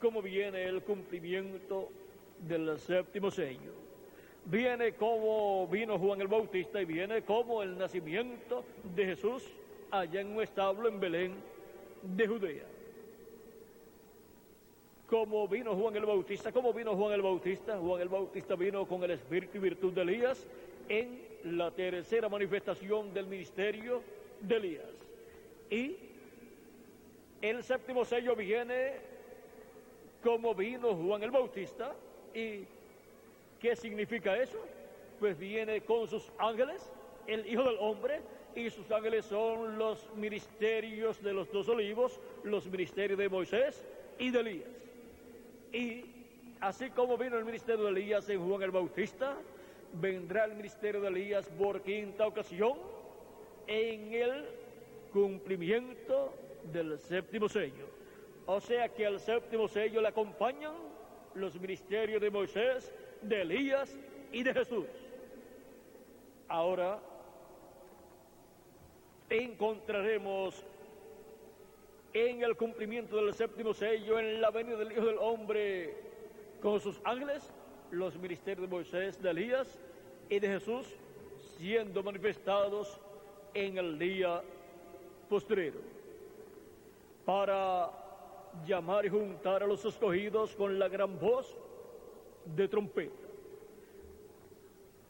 cómo viene el cumplimiento del séptimo sello. Viene como vino Juan el Bautista y viene como el nacimiento de Jesús allá en un establo en Belén de Judea. Como vino Juan el Bautista, ¿cómo vino Juan el Bautista? Juan el Bautista vino con el espíritu y virtud de Elías en la tercera manifestación del ministerio de Elías. Y el séptimo sello viene como vino Juan el Bautista. ¿Y qué significa eso? Pues viene con sus ángeles, el Hijo del Hombre, y sus ángeles son los ministerios de los dos olivos, los ministerios de Moisés y de Elías. Y así como vino el ministerio de Elías en Juan el Bautista, vendrá el ministerio de Elías por quinta ocasión en el cumplimiento del séptimo sello. O sea que al séptimo sello le acompañan los ministerios de Moisés, de Elías y de Jesús. Ahora encontraremos en el cumplimiento del séptimo sello, en la venida del Hijo del Hombre con sus ángeles, los ministerios de Moisés, de Elías y de Jesús siendo manifestados en el día postrero, para llamar y juntar a los escogidos con la gran voz de trompeta.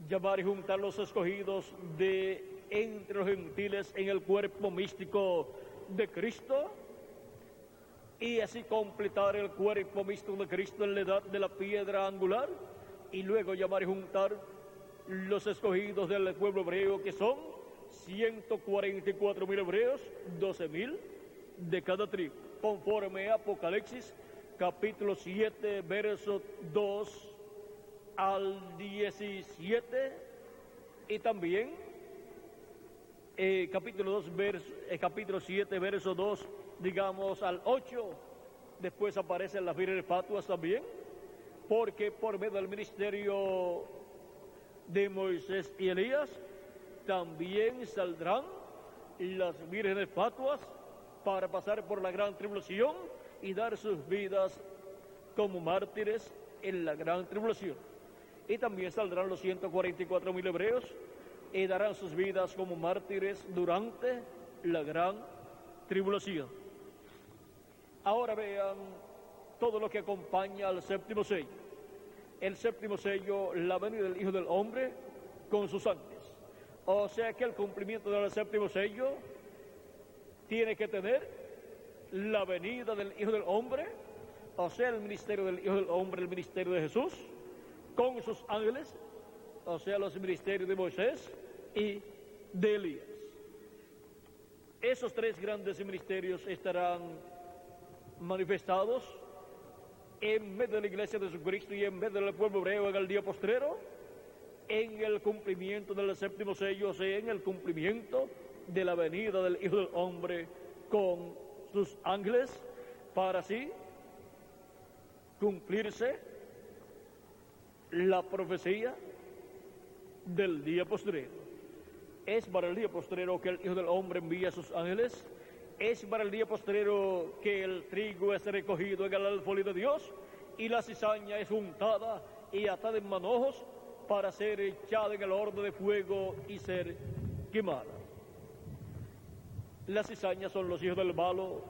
Llamar y juntar a los escogidos de entre los gentiles en el cuerpo místico de Cristo, y así completar el cuerpo místico de Cristo en la edad de la piedra angular, y luego llamar y juntar los escogidos del pueblo hebreo, que son 144,000 hebreos, 12,000 de cada tribu, conforme a Apocalipsis capítulo 7, versos 2 al 17, Y también capítulo 7, verso 2, digamos al 8, después aparecen las vírgenes fatuas también, porque por medio del ministerio de Moisés y Elías, también saldrán las vírgenes fatuas para pasar por la gran tribulación y dar sus vidas como mártires en la gran tribulación. Y también saldrán los 144,000 hebreos y darán sus vidas como mártires durante la gran tribulación. Ahora vean todo lo que acompaña al séptimo sello. El séptimo sello, la venida del Hijo del Hombre con sus ángeles. O sea que el cumplimiento del séptimo sello tiene que tener la venida del Hijo del Hombre, o sea el ministerio del Hijo del Hombre, el ministerio de Jesús, con sus ángeles, o sea los ministerios de Moisés y de Elías. Esos tres grandes ministerios estarán manifestados en medio de la iglesia de Jesucristo y en medio del pueblo hebreo en el día postrero, en el cumplimiento del séptimo sello, o sea, en el cumplimiento de la venida del Hijo del Hombre con sus ángeles, para así cumplirse la profecía del día postrero. Es para el día postrero que el Hijo del Hombre envía a sus ángeles. Es para el día postrero que el trigo es recogido en el alfolí de Dios y la cizaña es untada y atada en manojos para ser echada en el horno de fuego y ser quemada. Las cizañas son los hijos del malo,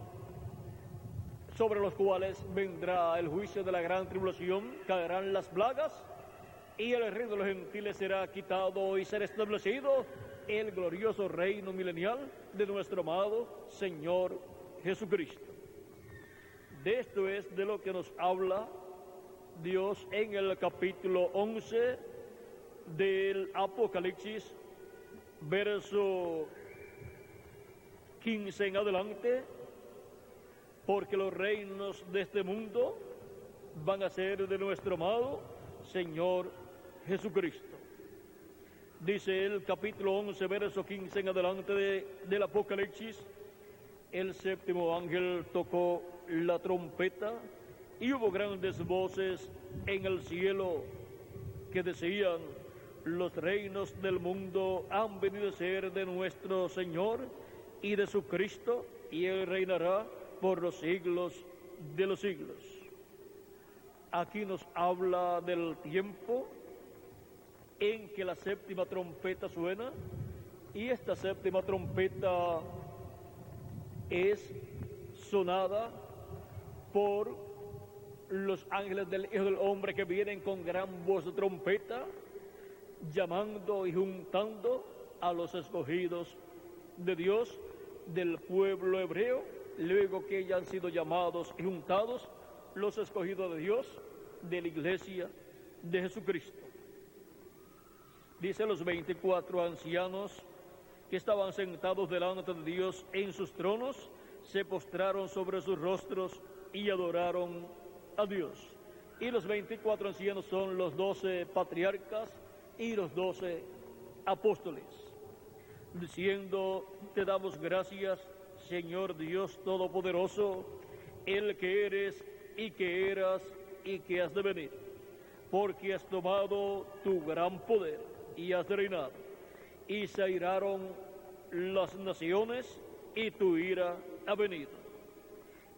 sobre los cuales vendrá el juicio de la gran tribulación, caerán las plagas y el reino de los gentiles será quitado y será establecido el glorioso reino milenial de nuestro amado Señor Jesucristo. De esto es de lo que nos habla Dios en el capítulo 11 del Apocalipsis, verso 15 en adelante, porque los reinos de este mundo van a ser de nuestro amado Señor Jesucristo. Dice el capítulo 11, verso 15 en adelante del Apocalipsis: el séptimo ángel tocó la trompeta y hubo grandes voces en el cielo que decían: los reinos del mundo han venido a ser de nuestro Señor y de su Cristo, y Él reinará por los siglos de los siglos. Aquí nos habla del tiempo en que la séptima trompeta suena, y esta séptima trompeta es sonada por los ángeles del Hijo del Hombre, que vienen con gran voz de trompeta, llamando y juntando a los escogidos de Dios del pueblo hebreo, luego que ya han sido llamados y juntados los escogidos de Dios de la iglesia de Jesucristo. Dice: los 24 ancianos que estaban sentados delante de Dios en sus tronos se postraron sobre sus rostros y adoraron a Dios. Y los 24 ancianos son los 12 patriarcas y los 12 apóstoles, diciendo: te damos gracias, Señor Dios Todopoderoso, el que eres y que eras y que has de venir, porque has tomado tu gran poder y has reinado, y se airaron las naciones y tu ira ha venido,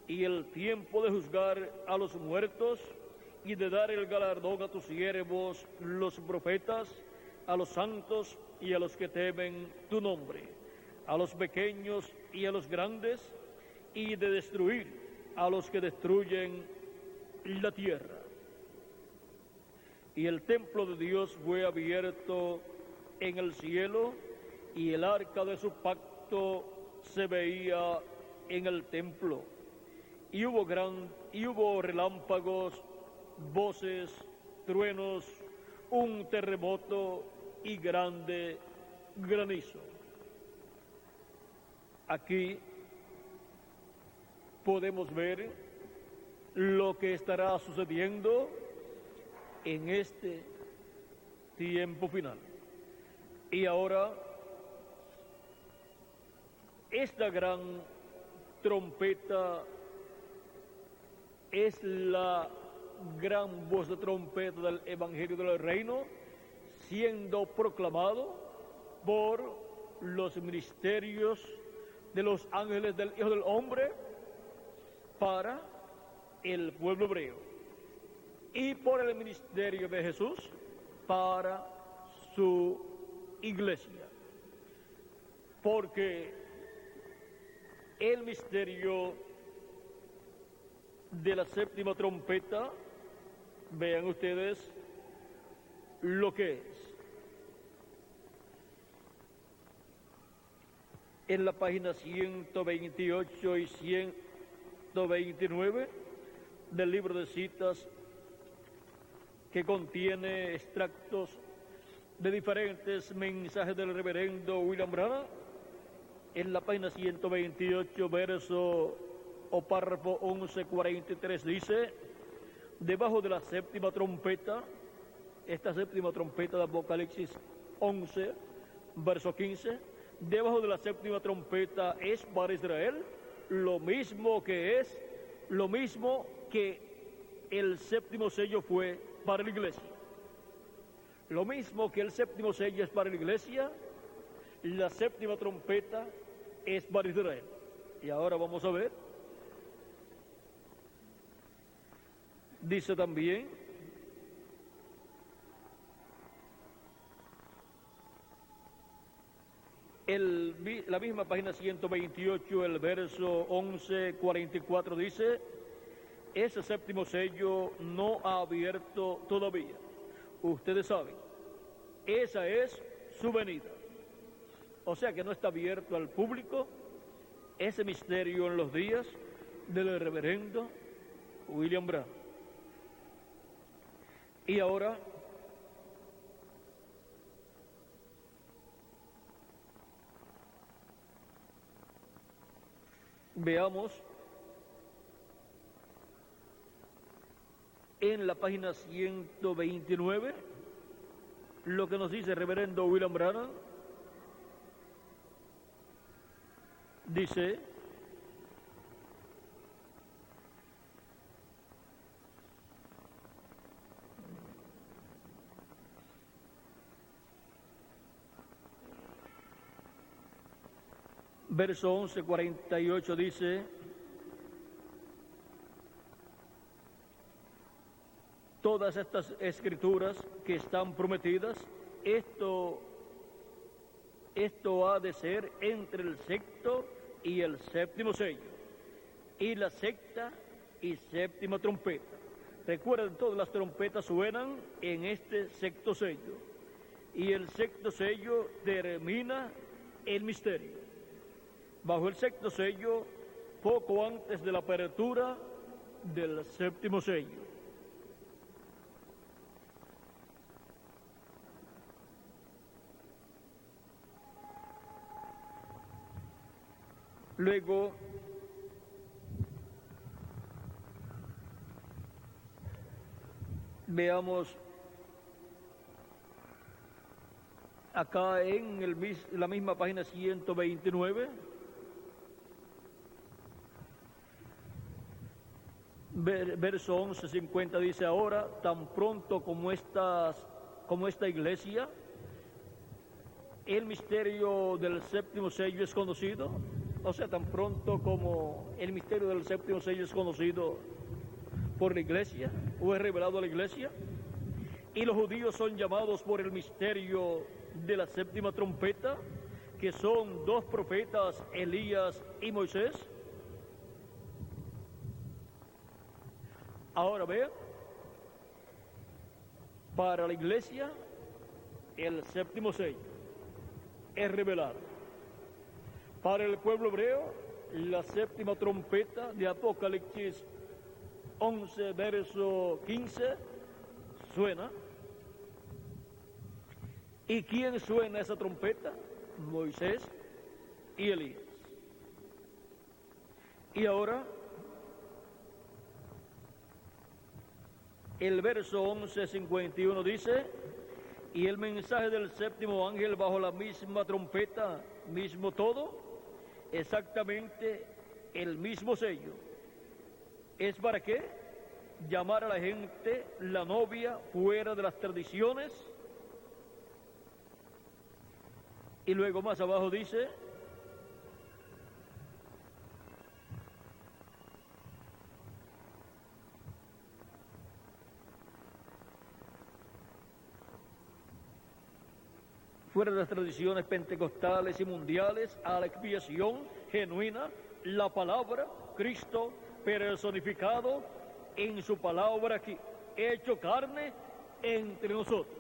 y el tiempo de juzgar a los muertos y de dar el galardón a tus siervos los profetas, a los santos y a los que temen tu nombre, a los pequeños y a los grandes, y de destruir a los que destruyen la tierra. Y el templo de Dios fue abierto en el cielo, y el arca de su pacto se veía en el templo. Y hubo relámpagos, voces, truenos, un terremoto y grande granizo. Aquí podemos ver lo que estará sucediendo en este tiempo final. Y ahora, esta gran trompeta es la gran voz de trompeta del Evangelio del Reino, siendo proclamado por los ministerios de los ángeles del Hijo del Hombre para el pueblo hebreo y por el ministerio de Jesús para su iglesia. Porque el misterio de la séptima trompeta, vean ustedes lo que es. En la página 128 y 129 del libro de citas, que contiene extractos de diferentes mensajes del reverendo William Branham, en la página 128, verso o párrafo 11:43 dice: debajo de la séptima trompeta, esta séptima trompeta de Apocalipsis 11, verso 15, debajo de la séptima trompeta es para Israel lo mismo que el séptimo sello fue para la iglesia. Lo mismo que el séptimo sello es para la iglesia, la séptima trompeta es para Israel. Y ahora vamos a ver. Dice también: la misma página 128, el verso 11:44 dice: ese séptimo sello no ha abierto todavía. Ustedes saben, esa es su venida. O sea que no está abierto al público ese misterio en los días del reverendo William Branham. Y ahora veamos en la página 129 lo que nos dice el reverendo William Branham. Dice: verso 11:48 dice: todas estas escrituras que están prometidas, esto ha de ser entre el sexto y el séptimo sello, y la sexta y séptima trompeta. Recuerden, todas las trompetas suenan en este sexto sello, y el sexto sello termina el misterio. Bajo el sexto sello, poco antes de la apertura del séptimo sello. Luego, veamos acá en la misma página 129, verso 11:50 dice: ahora, tan pronto como esta iglesia, el misterio del séptimo sello es conocido. O sea, tan pronto como el misterio del séptimo sello es conocido por la iglesia, o es revelado a la iglesia, y los judíos son llamados por el misterio de la séptima trompeta, que son dos profetas, Elías y Moisés. Ahora vean, para la iglesia el séptimo sello es revelado. Para el pueblo hebreo, la séptima trompeta de Apocalipsis 11, verso 15, suena. ¿Y quién suena esa trompeta? Moisés y Elías. Y ahora, el verso 11:51 dice: Y el mensaje del séptimo ángel bajo la misma trompeta, mismo todo, exactamente el mismo sello. ¿Es para qué? Llamar a la gente la novia fuera de las tradiciones. Y luego más abajo dice, fuera de las tradiciones pentecostales y mundiales, a la expiación genuina, la palabra, Cristo personificado en su palabra aquí, hecho carne entre nosotros.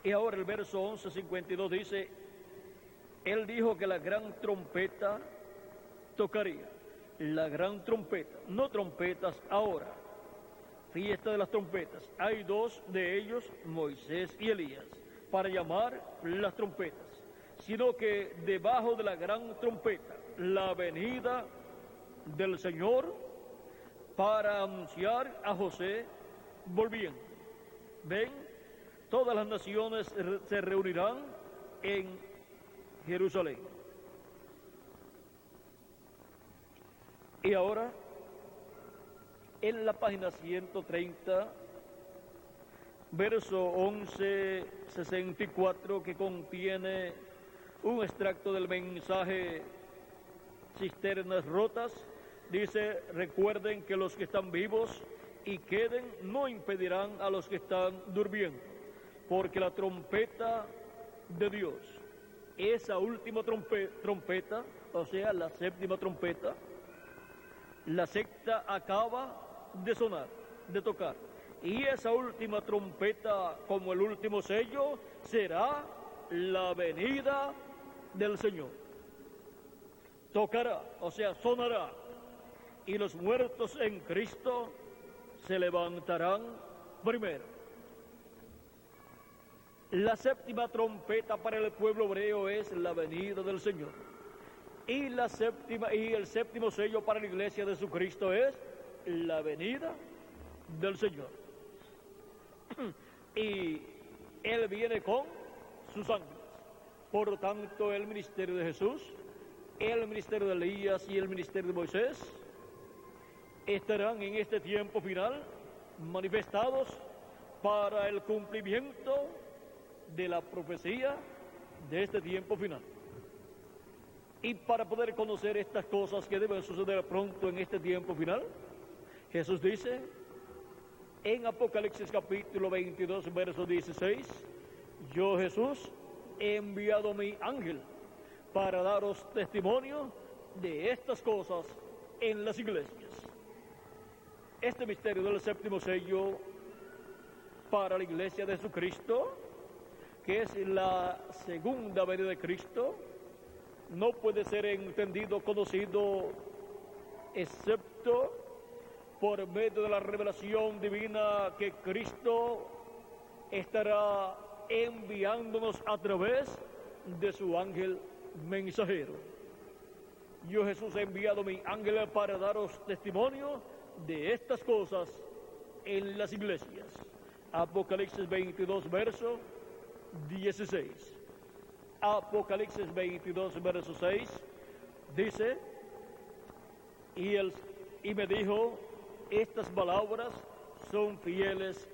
Y ahora el verso 11:52 dice, Él dijo que la gran trompeta tocaría, la gran trompeta, no trompetas ahora, fiesta de las trompetas. Hay dos de ellos, Moisés y Elías, para llamar las trompetas, sino que debajo de la gran trompeta, la venida del Señor para anunciar a José volviendo. ¿Ven? Todas las naciones se reunirán en Jerusalén. Y ahora, en la página 130, verso 11:64, que contiene un extracto del mensaje Cisternas Rotas, dice, recuerden que los que están vivos y queden no impedirán a los que están durmiendo, porque la trompeta de Dios, esa última trompeta, o sea, la séptima trompeta, la sexta acaba de sonar, de tocar. Y esa última trompeta, como el último sello, será la venida del Señor. Tocará, o sea, sonará, y los muertos en Cristo se levantarán primero. La séptima trompeta para el pueblo hebreo es la venida del Señor. Y el séptimo sello para la iglesia de Jesucristo es la venida del Señor. Y Él viene con sus ángeles. Por lo tanto, el ministerio de Jesús, el ministerio de Elías y el ministerio de Moisés estarán en este tiempo final manifestados para el cumplimiento de la profecía de este tiempo final. Y para poder conocer estas cosas que deben suceder pronto en este tiempo final, Jesús dice en Apocalipsis capítulo 22, verso 16, yo Jesús he enviado mi ángel para daros testimonio de estas cosas en las iglesias. Este misterio del séptimo sello para la iglesia de Jesucristo, que es la segunda venida de Cristo, no puede ser entendido, conocido, excepto por medio de la revelación divina que Cristo estará enviándonos a través de su ángel mensajero. Yo Jesús he enviado mi ángel para daros testimonio de estas cosas en las iglesias. Apocalipsis 22, verso 16. Apocalipsis 22, verso 6, dice, y me dijo, estas palabras son fieles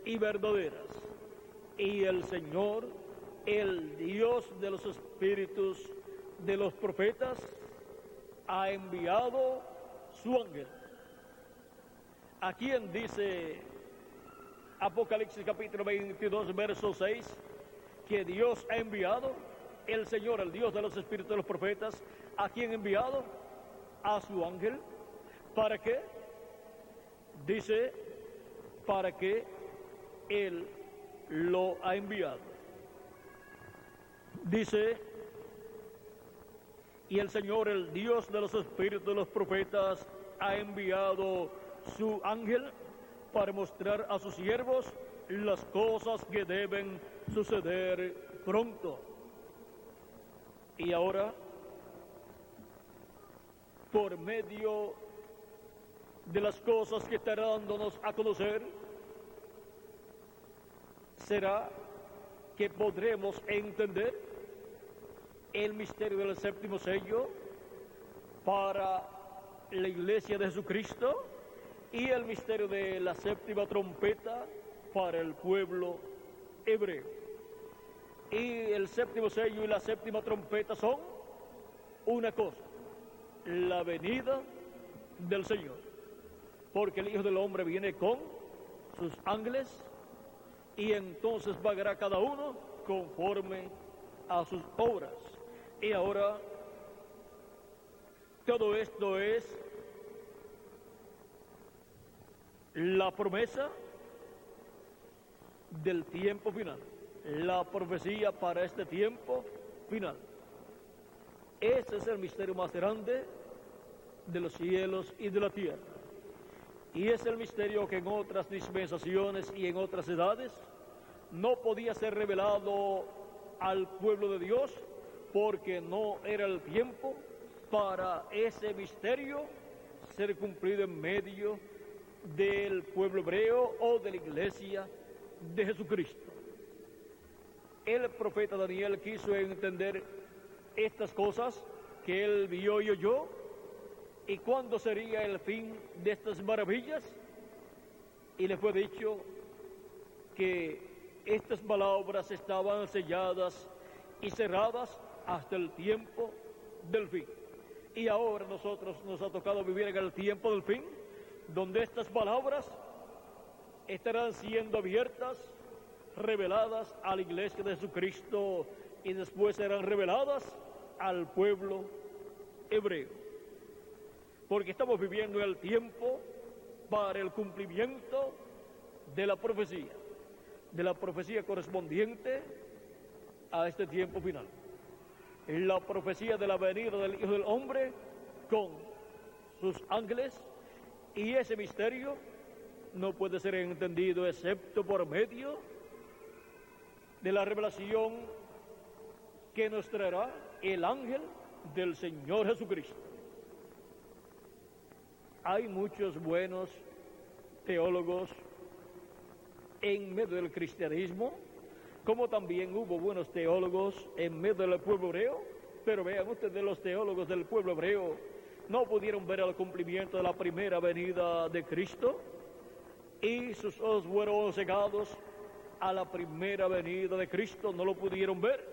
y verdaderas. Y el Señor, el Dios de los espíritus de los profetas, ha enviado su ángel. ¿A quién dice Apocalipsis capítulo 22, verso 6? Que Dios ha enviado, el Señor, el Dios de los espíritus de los profetas, ¿a quién ha enviado? A su ángel. ¿Para qué? Dice, para que Él lo ha enviado. Dice, y el Señor, el Dios de los espíritus de los profetas, ha enviado su ángel para mostrar a sus siervos las cosas que deben suceder pronto. Y ahora, por medio de las cosas que está dándonos a conocer, será que podremos entender el misterio del séptimo sello para la Iglesia de Jesucristo y el misterio de la séptima trompeta para el pueblo hebreo. Y el séptimo sello y la séptima trompeta son una cosa: la venida del Señor, porque el Hijo del Hombre viene con sus ángeles y entonces pagará cada uno conforme a sus obras. Y ahora todo esto es la promesa del tiempo final, la profecía para este tiempo final. Ese es el misterio más grande de los cielos y de la tierra. Y es el misterio que en otras dispensaciones y en otras edades no podía ser revelado al pueblo de Dios, porque no era el tiempo para ese misterio ser cumplido en medio del pueblo hebreo o de la iglesia de Jesucristo. El profeta Daniel quiso entender estas cosas que él vio y oyó, y cuándo sería el fin de estas maravillas, y le fue dicho que estas palabras estaban selladas y cerradas hasta el tiempo del fin. Y ahora nosotros nos ha tocado vivir en el tiempo del fin, donde estas palabras estarán siendo abiertas, reveladas a la iglesia de Jesucristo y después serán reveladas al pueblo hebreo. Porque estamos viviendo el tiempo para el cumplimiento de la profecía correspondiente a este tiempo final. La profecía de la venida del Hijo del Hombre con sus ángeles, y ese misterio no puede ser entendido excepto por medio de la revelación que nos traerá el ángel del Señor Jesucristo. Hay muchos buenos teólogos en medio del cristianismo, como también hubo buenos teólogos en medio del pueblo hebreo, pero vean ustedes, los teólogos del pueblo hebreo no pudieron ver el cumplimiento de la primera venida de Cristo, y sus ojos fueron cegados a la primera venida de Cristo, no lo pudieron ver,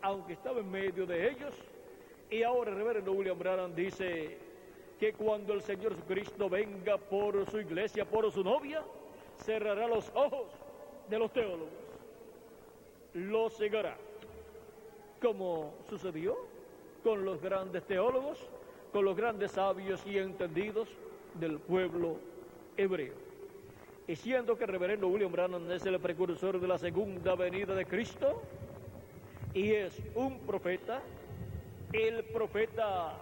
aunque estaba en medio de ellos. Y ahora el reverendo William Branham dice que cuando el Señor Jesucristo venga por su iglesia, por su novia, cerrará los ojos de los teólogos, los cegará, como sucedió con los grandes teólogos, con los grandes sabios y entendidos del pueblo hebreo. Y siendo que el reverendo William Branham es el precursor de la segunda venida de Cristo y es un profeta, el profeta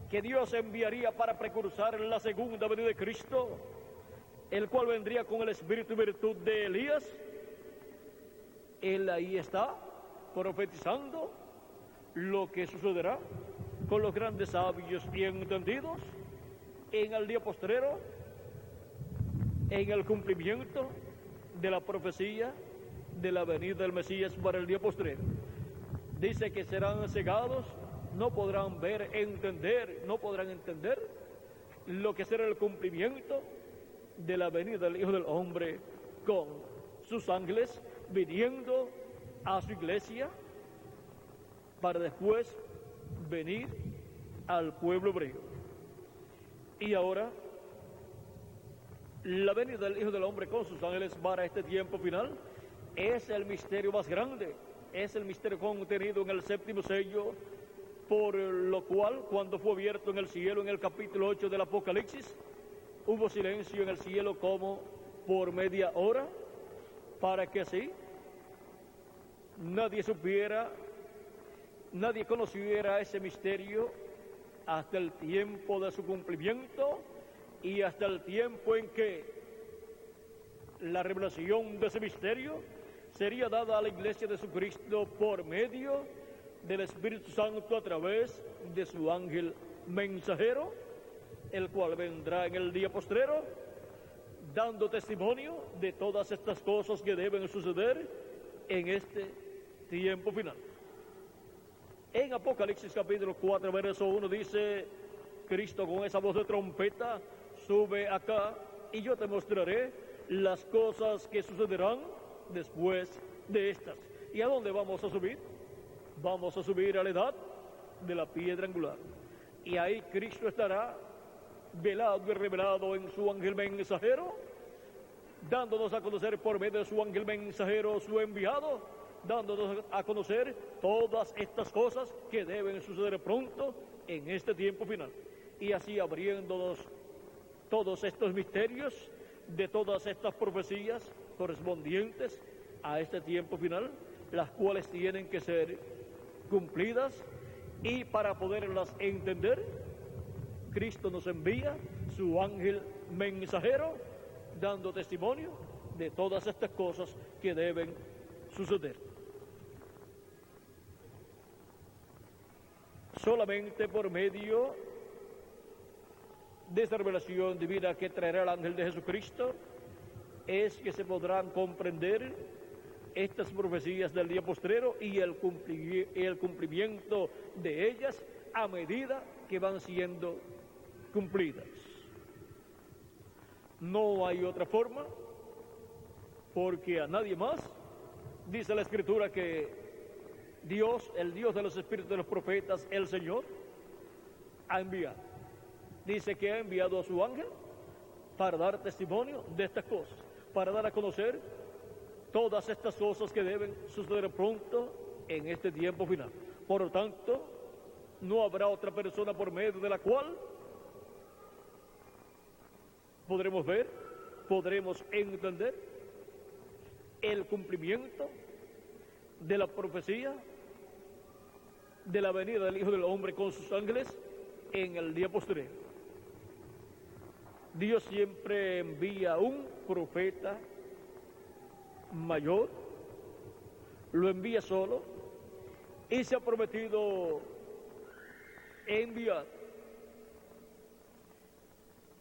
que Dios enviaría para precursar la segunda venida de Cristo, el cual vendría con el espíritu y virtud de Elías, él ahí está profetizando lo que sucederá con los grandes sabios y entendidos en el día postrero, en el cumplimiento de la profecía de la venida del Mesías para el día postrero. Dice que serán cegados, no podrán ver, no podrán entender lo que será el cumplimiento de la venida del Hijo del Hombre con sus ángeles viniendo a su iglesia para después venir al pueblo hebreo. Y ahora la venida del Hijo del Hombre con sus ángeles para este tiempo final es el misterio más grande, es el misterio contenido en el séptimo sello, por lo cual cuando fue abierto en el cielo en el capítulo 8 del Apocalipsis, hubo silencio en el cielo como por media hora, para que así nadie supiera, nadie conociera ese misterio hasta el tiempo de su cumplimiento y hasta el tiempo en que la revelación de ese misterio sería dada a la iglesia de Jesucristo por medio del Espíritu Santo a través de su ángel mensajero, el cual vendrá en el día postrero, dando testimonio de todas estas cosas que deben suceder en este tiempo final. En Apocalipsis capítulo 4, verso 1 dice, Cristo con esa voz de trompeta sube acá y yo te mostraré las cosas que sucederán después de estas. ¿Y a dónde vamos a subir? Vamos a subir a la edad de la piedra angular. Y ahí Cristo estará velado y revelado en su ángel mensajero, dándonos a conocer por medio de su ángel mensajero, su enviado, dándonos a conocer todas estas cosas que deben suceder pronto en este tiempo final. Y así abriéndonos todos estos misterios de todas estas profecías correspondientes a este tiempo final, las cuales tienen que ser cumplidas, y para poderlas entender, Cristo nos envía su ángel mensajero dando testimonio de todas estas cosas que deben suceder. Solamente por medio de esta revelación divina que traerá el ángel de Jesucristo es que se podrán comprender estas profecías del día postrero y el cumplimiento de ellas a medida que van siendo cumplidas. No hay otra forma, porque a nadie más, dice la Escritura, que Dios, el Dios de los espíritus de los profetas, el Señor, ha enviado. Dice que ha enviado a su ángel para dar testimonio de estas cosas, para dar a conocer todas estas cosas que deben suceder pronto en este tiempo final. Por lo tanto, no habrá otra persona por medio de la cual podremos ver, podremos entender el cumplimiento de la profecía de la venida del Hijo del Hombre con sus ángeles en el día posterior. Dios siempre envía un profeta mayor, lo envía solo, y se ha prometido enviar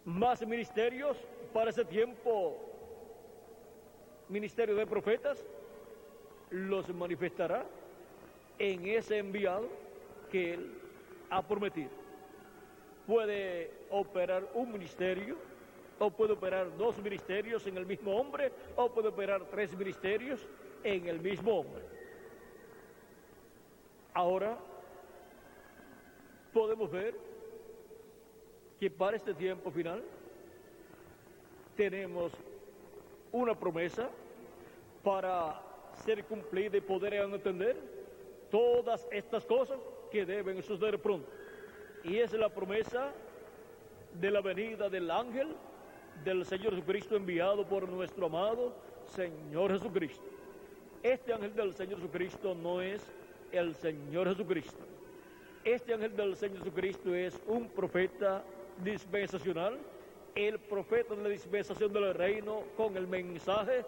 más ministerios para ese tiempo. Ministerio de profetas los manifestará en ese enviado que Él ha prometido. Puede operar un ministerio, o puede operar dos ministerios en el mismo hombre, o puede operar tres ministerios en el mismo hombre. Ahora podemos ver que para este tiempo final tenemos una promesa para ser cumplida y poder entender todas estas cosas que deben suceder pronto. Y es la promesa de la venida del ángel del Señor Jesucristo enviado por nuestro amado Señor Jesucristo. Este ángel del Señor Jesucristo no es el Señor Jesucristo. Este ángel del Señor Jesucristo es un profeta dispensacional, el profeta de la dispensación del reino con el mensaje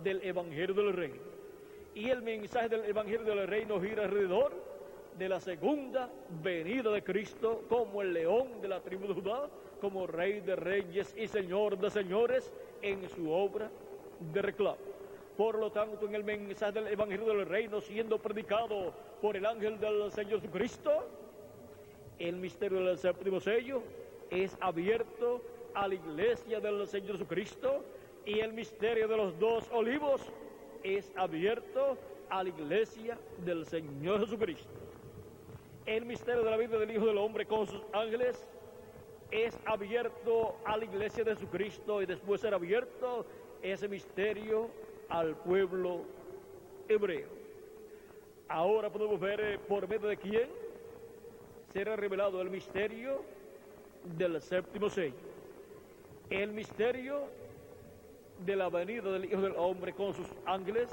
del Evangelio del Reino. Y el mensaje del Evangelio del Reino gira alrededor de la segunda venida de Cristo como el león de la tribu de Judá, como Rey de reyes y Señor de señores en su obra de reclamo. Por lo tanto, en el mensaje del Evangelio del Reino siendo predicado por el ángel del Señor Jesucristo, el misterio del séptimo sello es abierto a la iglesia del Señor Jesucristo, y el misterio de los dos olivos es abierto a la iglesia del Señor Jesucristo. El misterio de la vida del Hijo del Hombre con sus ángeles es abierto a la iglesia de Jesucristo, y después será abierto ese misterio al pueblo hebreo. Ahora podemos ver por medio de quién será revelado el misterio del séptimo sello. El misterio de la venida del Hijo del Hombre con sus ángeles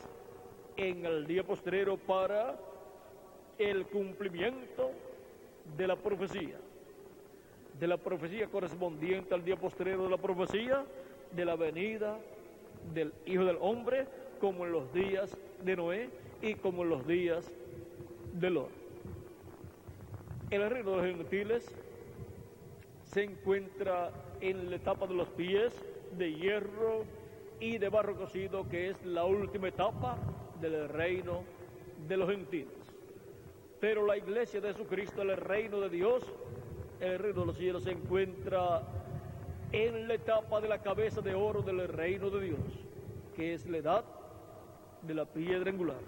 en el día postrero para el cumplimiento de la profecía correspondiente al día postrero de la profecía de la venida del Hijo del Hombre, como en los días de Noé y como en los días de Lot. El reino de los gentiles se encuentra en la etapa de los pies de hierro y de barro cocido, que es la última etapa del reino de los gentiles. Pero la iglesia de Jesucristo, el reino de Dios, el reino de los cielos, se encuentra en la etapa de la cabeza de oro del reino de Dios, que es la edad de la piedra angular.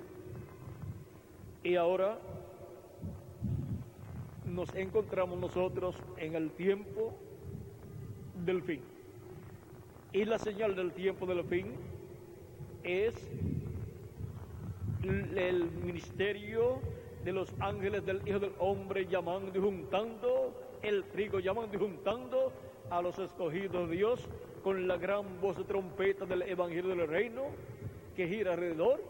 Y ahora nos encontramos nosotros en el tiempo del fin. Y la señal del tiempo del fin es el ministerio de los ángeles del Hijo del Hombre llamando y juntando el trigo, llamando y juntando a los escogidos de Dios con la gran voz de trompeta del Evangelio del Reino, que gira alrededor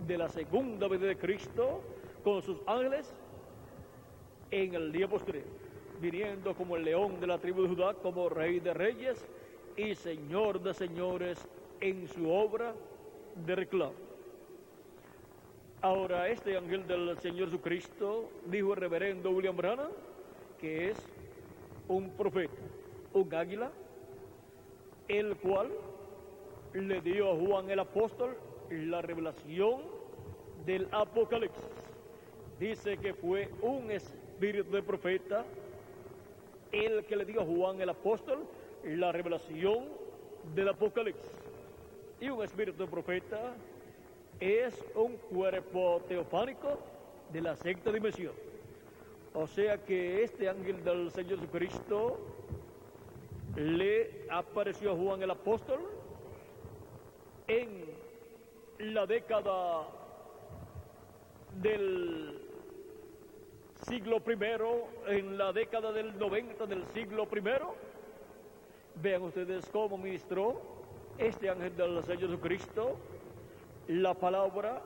de la segunda venida de Cristo con sus ángeles en el día posterior, viniendo como el león de la tribu de Judá, como rey de reyes y señor de señores en su obra de reclamo. Ahora, este ángel del Señor Jesucristo, dijo el reverendo William Branham, que es un profeta, un águila, el cual le dio a Juan el apóstol la revelación del Apocalipsis. Dice que fue un espíritu de profeta el que le dio a Juan el apóstol la revelación del Apocalipsis. Y un espíritu de profeta es un cuerpo teofánico de la sexta dimensión. O sea que este ángel del Señor Jesucristo le apareció a Juan el apóstol en la década del siglo primero, en la década del 90 del siglo primero. Vean ustedes cómo ministró este ángel del Señor Jesucristo la palabra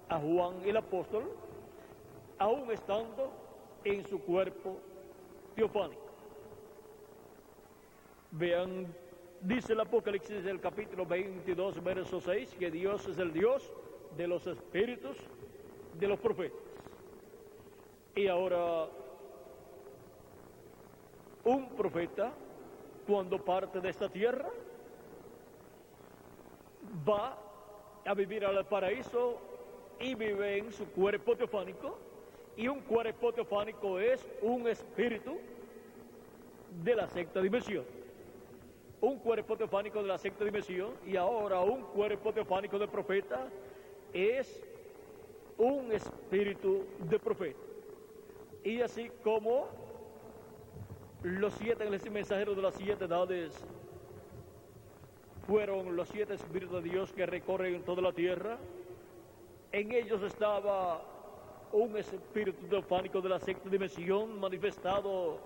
a Juan el apóstol, aún estando en su cuerpo teofánico. Vean, dice el Apocalipsis, el capítulo 22, verso 6, que Dios es el Dios de los espíritus de los profetas. Y ahora, un profeta, cuando parte de esta tierra, va a vivir al paraíso y vive en su cuerpo teofánico, y un cuerpo teofánico es un espíritu de la sexta dimensión. Un cuerpo teofánico de la sexta dimensión, y ahora un cuerpo teofánico de profeta es un espíritu de profeta. Y así como los 7 mensajeros de las 7 edades fueron los 7 espíritus de Dios que recorren toda la tierra, en ellos estaba un espíritu teofánico de la sexta dimensión manifestado,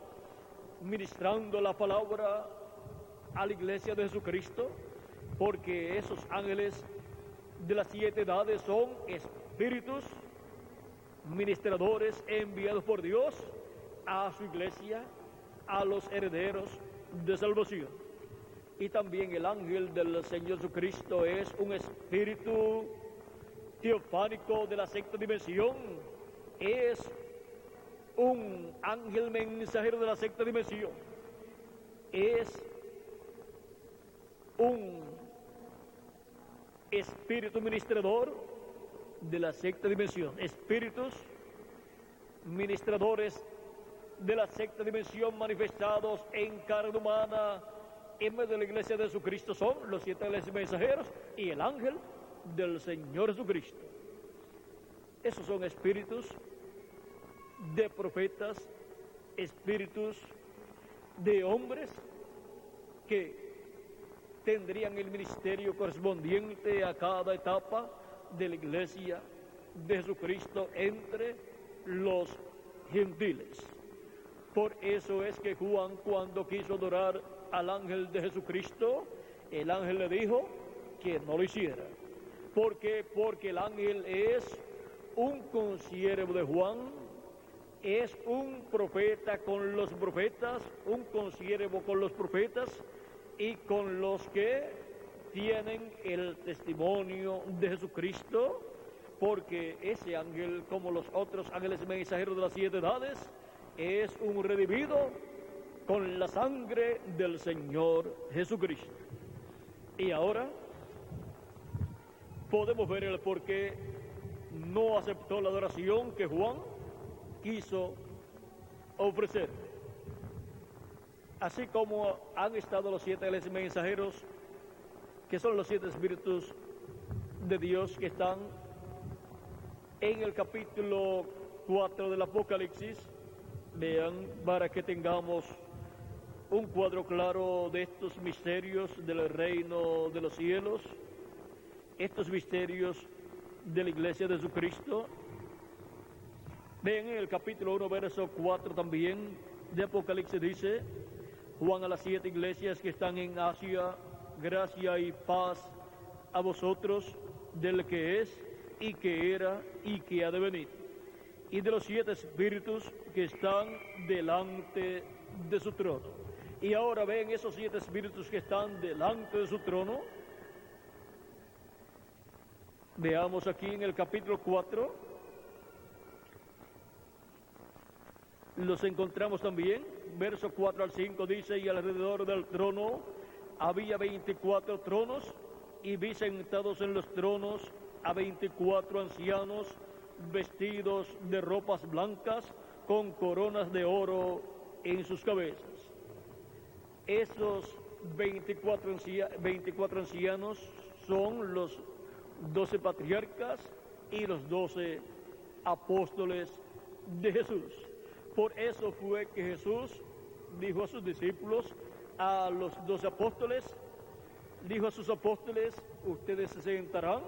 ministrando la palabra a la iglesia de Jesucristo, porque esos ángeles de las 7 edades son espíritus ministradores enviados por Dios a su iglesia, a los herederos de salvación. Y también el ángel del Señor Jesucristo es un espíritu teofánico de la sexta dimensión, es un ángel mensajero de la sexta dimensión, es un espíritu ministrador de la sexta dimensión. Espíritus ministradores de la sexta dimensión manifestados en carne humana en medio de la iglesia de Jesucristo son los 7 ángeles mensajeros y el ángel del Señor Jesucristo. Esos son espíritus de profetas, espíritus de hombres que tendrían el ministerio correspondiente a cada etapa de la iglesia de Jesucristo entre los gentiles. Por eso es que Juan, cuando quiso adorar al ángel de Jesucristo, el ángel le dijo que no lo hiciera. ¿Por qué? Porque el ángel es un consiervo de Juan, es un profeta con los profetas, un consiervo con los profetas y con los que tienen el testimonio de Jesucristo, porque ese ángel, como los otros ángeles mensajeros de las 7 edades, es un redimido con la sangre del Señor Jesucristo. Y ahora podemos ver el por qué no aceptó la adoración que Juan quiso ofrecer. Así como han estado los 7 mensajeros, que son los 7 espíritus de Dios que están en el capítulo 4 del Apocalipsis. Vean, para que tengamos un cuadro claro de estos misterios del reino de los cielos, estos misterios de la iglesia de Jesucristo. Vean en el capítulo 1, verso 4 también de Apocalipsis dice: Juan a las 7 iglesias que están en Asia, gracia y paz a vosotros del que es y que era y que ha de venir, y de los 7 espíritus que están delante de su trono. Y ahora ven esos 7 espíritus que están delante de su trono. Veamos aquí en el capítulo 4, los encontramos también, verso 4 al 5 dice: y alrededor del trono había 24 tronos, y vi sentados en los tronos a 24 ancianos, vestidos de ropas blancas, con coronas de oro en sus cabezas. Esos 24 ancianos son los 12 patriarcas y los 12 apóstoles de Jesús. Por eso fue que Jesús dijo a sus discípulos, a los 12 apóstoles, dijo a sus apóstoles: ustedes se sentarán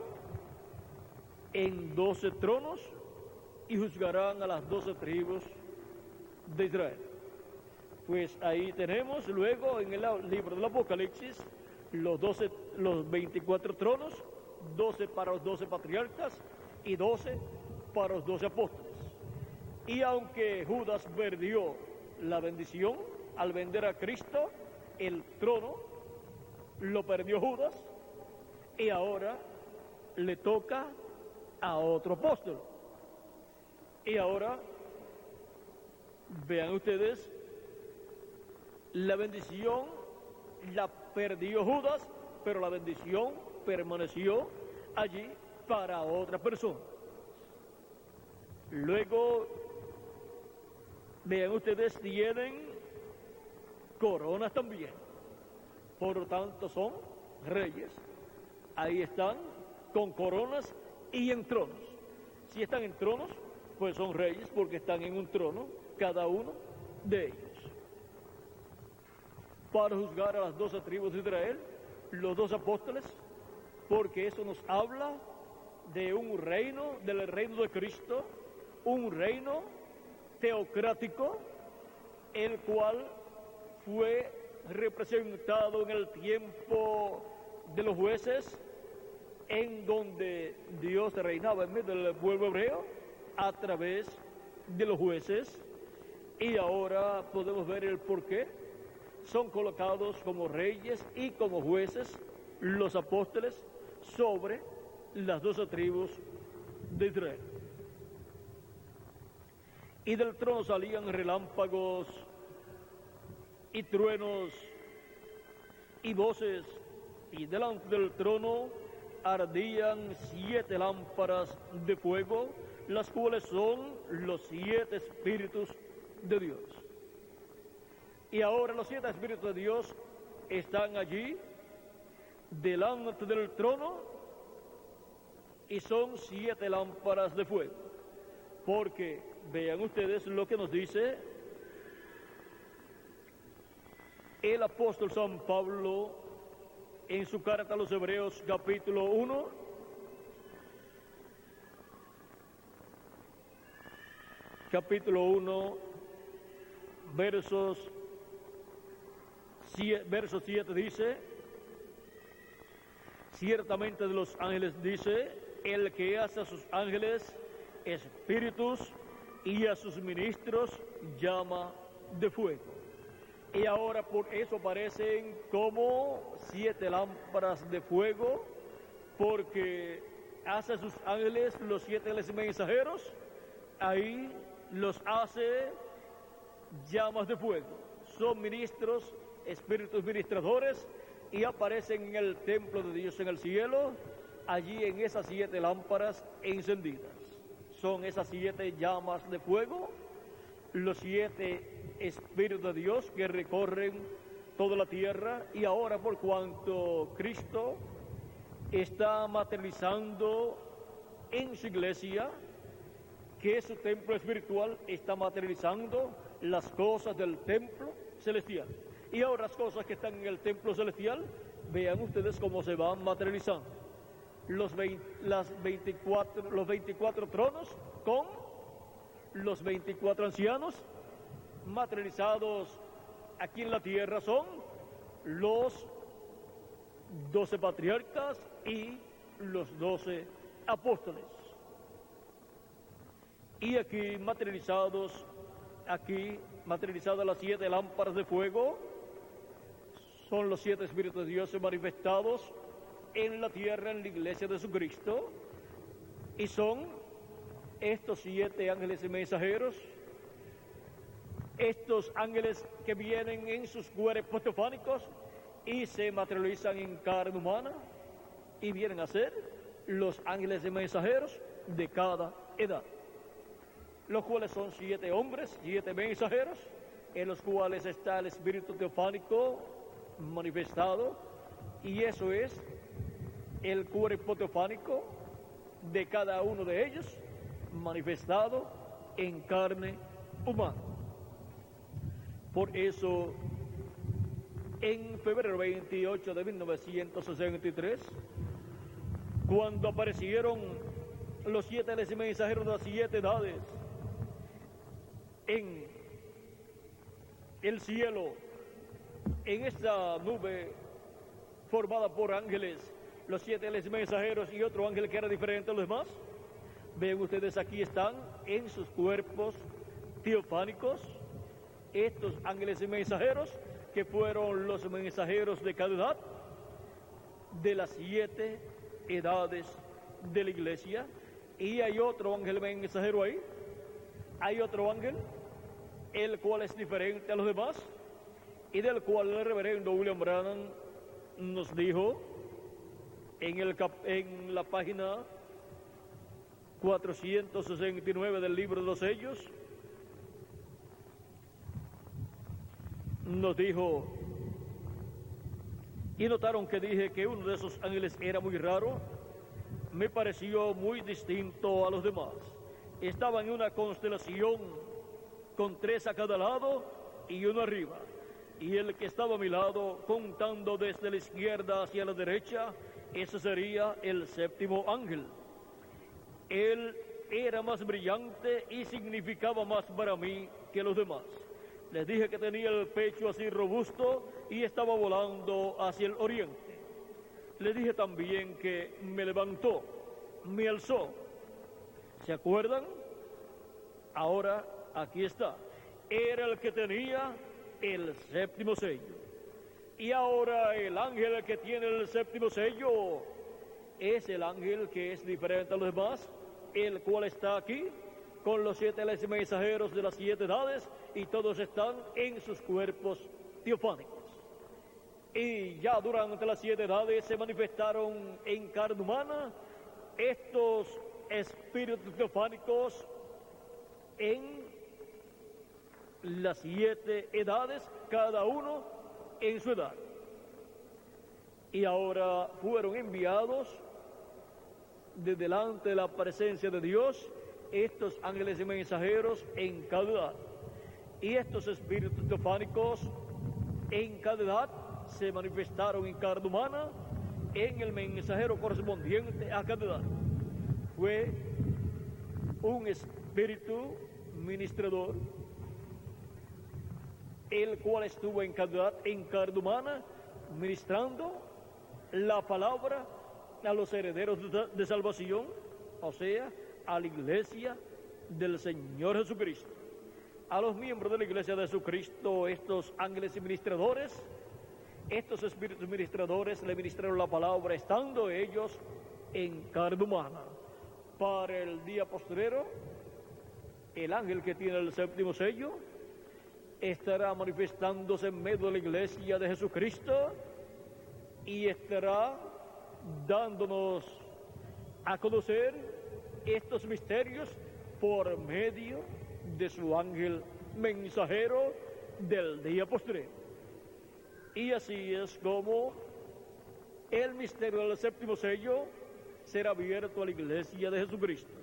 en 12 tronos y juzgarán a las 12 tribus de Israel. Pues ahí tenemos luego en el libro del Apocalipsis los 24 tronos, 12 para los 12 patriarcas y 12 para los 12 apóstoles. Y aunque Judas perdió la bendición al vender a Cristo, el trono lo perdió Judas, y ahora le toca a otro apóstol. Y ahora vean ustedes, la bendición la perdió Judas, pero la bendición permaneció allí para otra persona. Luego, vean ustedes, tienen coronas también. Por lo tanto, son reyes. Ahí están con coronas y en tronos. Si están en tronos, pues son reyes porque están en un trono, cada uno de ellos. Para juzgar a las 12 tribus de Israel, los 2 apóstoles, porque eso nos habla de un reino, del reino de Cristo, un reino teocrático, el cual fue representado en el tiempo de los jueces, en donde Dios reinaba en medio del pueblo hebreo a través de los jueces, y ahora podemos ver el porqué. Son colocados como reyes y como jueces los apóstoles sobre las 12 tribus de Israel. Y del trono salían relámpagos y truenos y voces, y delante del trono ardían 7 lámparas de fuego, las cuales son los 7 espíritus de Dios. Y ahora los 7 espíritus de Dios están allí delante del trono, y son 7 lámparas de fuego. Porque vean ustedes lo que nos dice el apóstol San Pablo en su carta a los Hebreos, capítulo 1, verso 7 dice: ciertamente de los ángeles dice, el que hace a sus ángeles espíritus y a sus ministros llama de fuego. Y ahora por eso aparecen como 7 lámparas de fuego, porque hace a sus ángeles los 7 mensajeros, ahí los hace llamas de fuego. Son ministros, espíritus ministradores, y aparecen en el templo de Dios en el cielo, allí en esas 7 lámparas encendidas. Son esas 7 llamas de fuego, los 7 Espíritus de Dios que recorren toda la tierra, y ahora por cuanto Cristo está materializando en su iglesia, que es su templo espiritual, está materializando las cosas del templo celestial. Y ahora las cosas que están en el templo celestial, vean ustedes cómo se van materializando. Los 24 tronos con los 24 ancianos materializados aquí en la tierra son los 12 patriarcas y los 12 apóstoles. Y aquí materializadas las 7 lámparas de fuego, son los 7 Espíritus de Dios manifestados en la tierra, en la iglesia de Jesucristo, y son estos 7 ángeles y mensajeros, estos ángeles que vienen en sus cuerpos teofánicos y se materializan en carne humana, y vienen a ser los ángeles y mensajeros de cada edad, los cuales son 7 hombres, 7 mensajeros, en los cuales está el espíritu teofánico manifestado, y eso es el cuerpo teofánico de cada uno de ellos manifestado en carne humana. Por eso, en febrero 28 de 1963, cuando aparecieron los 7 ángeles y mensajeros de las 7 edades en el cielo, en esta nube formada por ángeles, los 7 ángeles y mensajeros y otro ángel que era diferente a los demás, ven ustedes, aquí están en sus cuerpos teofánicos estos ángeles y mensajeros, que fueron los mensajeros de cada edad, de las 7 edades de la iglesia. Y hay otro ángel mensajero ahí, hay otro ángel, el cual es diferente a los demás, y del cual el reverendo William Branham nos dijo en la página 469 del libro de los sellos, nos dijo, y notaron que dije que uno de esos ángeles era muy raro, me pareció muy distinto a los demás. Estaba en una constelación con 3 a cada lado y uno arriba, y el que estaba a mi lado, contando desde la izquierda hacia la derecha, ese sería el 7º ángel. Él era más brillante y significaba más para mí que los demás. Les dije que tenía el pecho así robusto y estaba volando hacia el oriente. Les dije también que me levantó, me alzó. ¿Se acuerdan? Ahora aquí está. Era el que tenía el 7º sello. Y ahora el ángel que tiene el 7º sello es el ángel que es diferente a los demás, el cual está aquí con los 7 ángeles mensajeros de las 7 edades, y todos están en sus cuerpos teofánicos. Y ya durante las 7 edades se manifestaron en carne humana estos espíritus teofánicos en las 7 edades, cada uno en su edad. Y ahora fueron enviados de delante de la presencia de Dios estos ángeles y mensajeros en cada edad. Y estos espíritus teofánicos en cada edad se manifestaron en carne humana en el mensajero correspondiente a cada edad. Fue un espíritu ministrador, el cual estuvo en cada edad en carne humana, ministrando la palabra a los herederos de salvación, o sea, a la iglesia del Señor Jesucristo. A los miembros de la iglesia de Jesucristo, estos ángeles y ministradores, estos espíritus ministradores le ministraron la palabra estando ellos en carne humana. Para el día postrero, el ángel que tiene el 7º sello estará manifestándose en medio de la iglesia de Jesucristo y estará dándonos a conocer estos misterios por medio de su ángel mensajero del día postrero. Y así es como el misterio del séptimo sello será abierto a la iglesia de Jesucristo.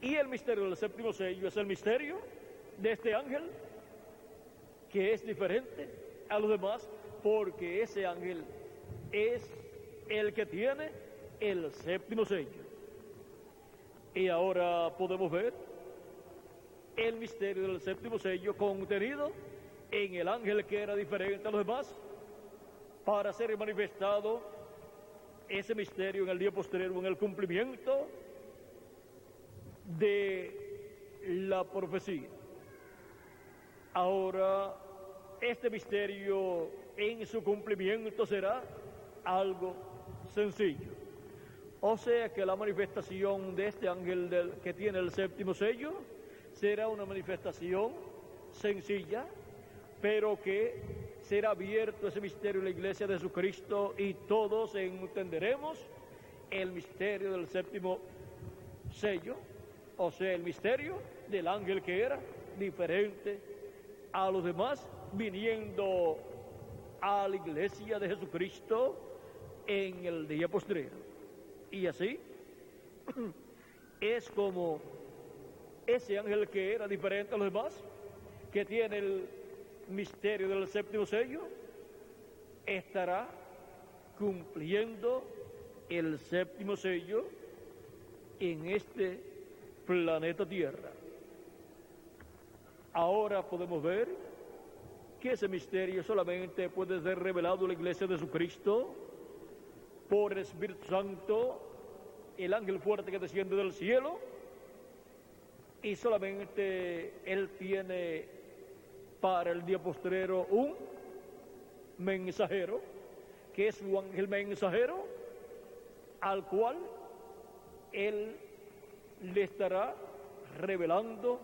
Y el misterio del séptimo sello es el misterio de este ángel, que es diferente a los demás, porque ese ángel es el que tiene el séptimo sello. Y ahora podemos ver el misterio del séptimo sello contenido en el ángel que era diferente a los demás, para ser manifestado ese misterio en el día postrero, en el cumplimiento de la profecía. Ahora, este misterio en su cumplimiento será algo sencillo. O sea que la manifestación de este ángel que tiene el séptimo sello será una manifestación sencilla, pero que será abierto ese misterio en la iglesia de Jesucristo y todos entenderemos el misterio del séptimo sello, o sea, el misterio del ángel que era diferente a los demás, viniendo a la iglesia de Jesucristo en el día postrero. Y así es como ese ángel que era diferente a los demás, que tiene el misterio del séptimo sello, estará cumpliendo el séptimo sello en este planeta Tierra. Ahora podemos ver que ese misterio solamente puede ser revelado a la iglesia de Jesucristo por el Espíritu Santo, el ángel fuerte que desciende del cielo, y solamente Él tiene para el día postrero un mensajero, que es su ángel mensajero, al cual Él le estará revelando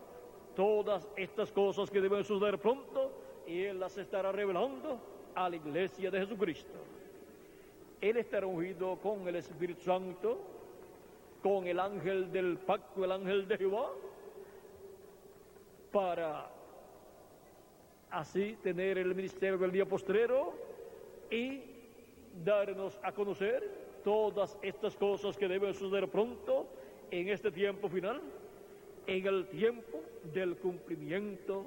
todas estas cosas que deben suceder pronto, y Él las estará revelando a la iglesia de Jesucristo. Él estará ungido con el Espíritu Santo, con el ángel del pacto, el ángel de Jehová, para así tener el ministerio del día postrero y darnos a conocer todas estas cosas que deben suceder pronto en este tiempo final, en el tiempo del cumplimiento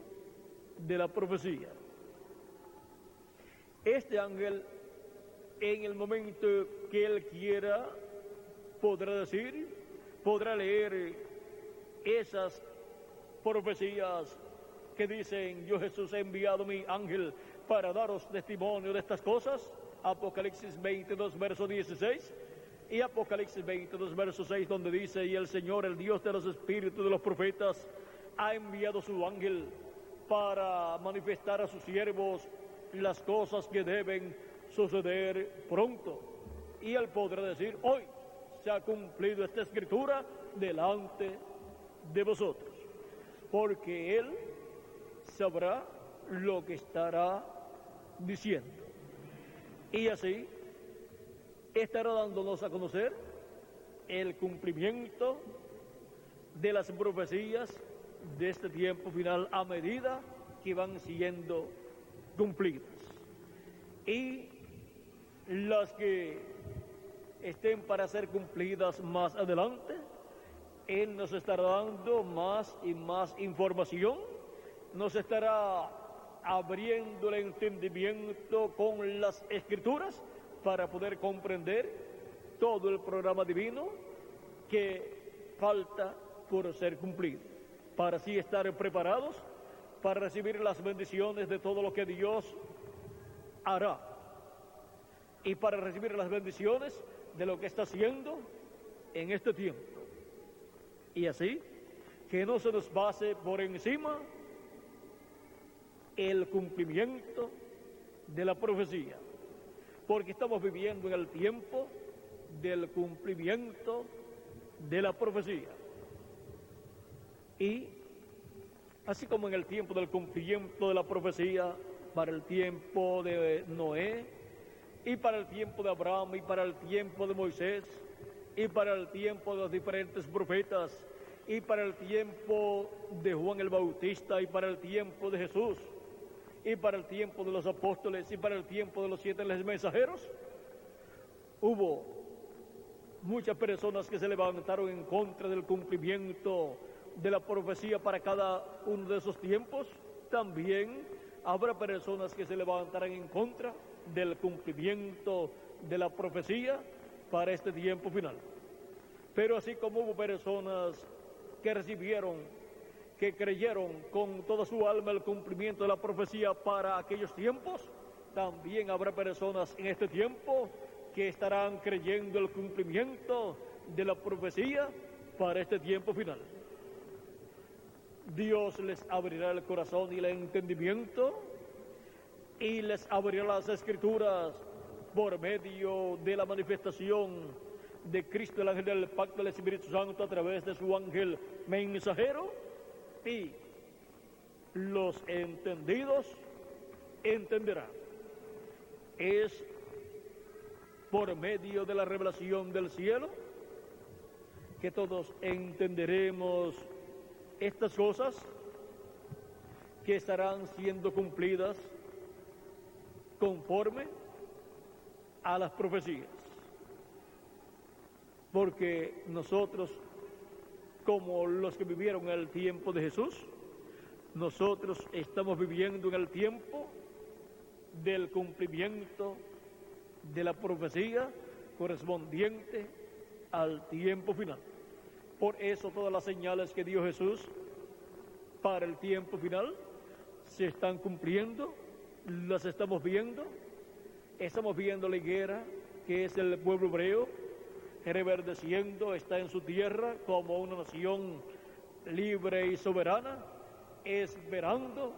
de la profecía. Este ángel, en el momento que él quiera, podrá decir, podrá leer esas profecías que dicen: yo Jesús he enviado mi ángel para daros testimonio de estas cosas, Apocalipsis 22, verso 16, y Apocalipsis 22, verso 6, donde dice: y el Señor, el Dios de los espíritus de los profetas, ha enviado su ángel para manifestar a sus siervos las cosas que deben suceder pronto. Y él podrá decir: hoy se ha cumplido esta escritura delante de vosotros, porque él sabrá lo que estará diciendo. Y así estará dándonos a conocer el cumplimiento de las profecías de este tiempo final a medida que van siendo cumplidas. Y las que estén para ser cumplidas más adelante, Él nos estará dando más y más información, nos estará abriendo el entendimiento con las Escrituras para poder comprender todo el programa divino que falta por ser cumplido, para así estar preparados para recibir las bendiciones de todo lo que Dios hará y para recibir las bendiciones de lo que está haciendo en este tiempo. Y así, que no se nos pase por encima el cumplimiento de la profecía, porque estamos viviendo en el tiempo del cumplimiento de la profecía. Y así como en el tiempo del cumplimiento de la profecía para el tiempo de Noé, y para el tiempo de Abraham, y para el tiempo de Moisés, y para el tiempo de los diferentes profetas, y para el tiempo de Juan el Bautista, y para el tiempo de Jesús, y para el tiempo de los apóstoles, y para el tiempo de los 7 mensajeros, hubo muchas personas que se levantaron en contra del cumplimiento de la profecía para cada uno de esos tiempos. También habrá personas que se levantarán en contra del cumplimiento de la profecía para este tiempo final. Pero así como hubo personas que recibieron, que creyeron con toda su alma el cumplimiento de la profecía para aquellos tiempos, también habrá personas en este tiempo que estarán creyendo el cumplimiento de la profecía para este tiempo final. Dios les abrirá el corazón y el entendimiento y les abrirá las escrituras por medio de la manifestación de Cristo, el ángel del pacto del Espíritu Santo, a través de su ángel mensajero, y los entendidos entenderán. Es por medio de la revelación del cielo que todos entenderemos estas cosas que estarán siendo cumplidas conforme a las profecías. Porque nosotros, como los que vivieron en el tiempo de Jesús, nosotros estamos viviendo en el tiempo del cumplimiento de la profecía correspondiente al tiempo final. Por eso todas las señales que dio Jesús para el tiempo final se están cumpliendo, las estamos viendo. Estamos viendo la higuera, que es el pueblo hebreo, reverdeciendo, está en su tierra como una nación libre y soberana, esperando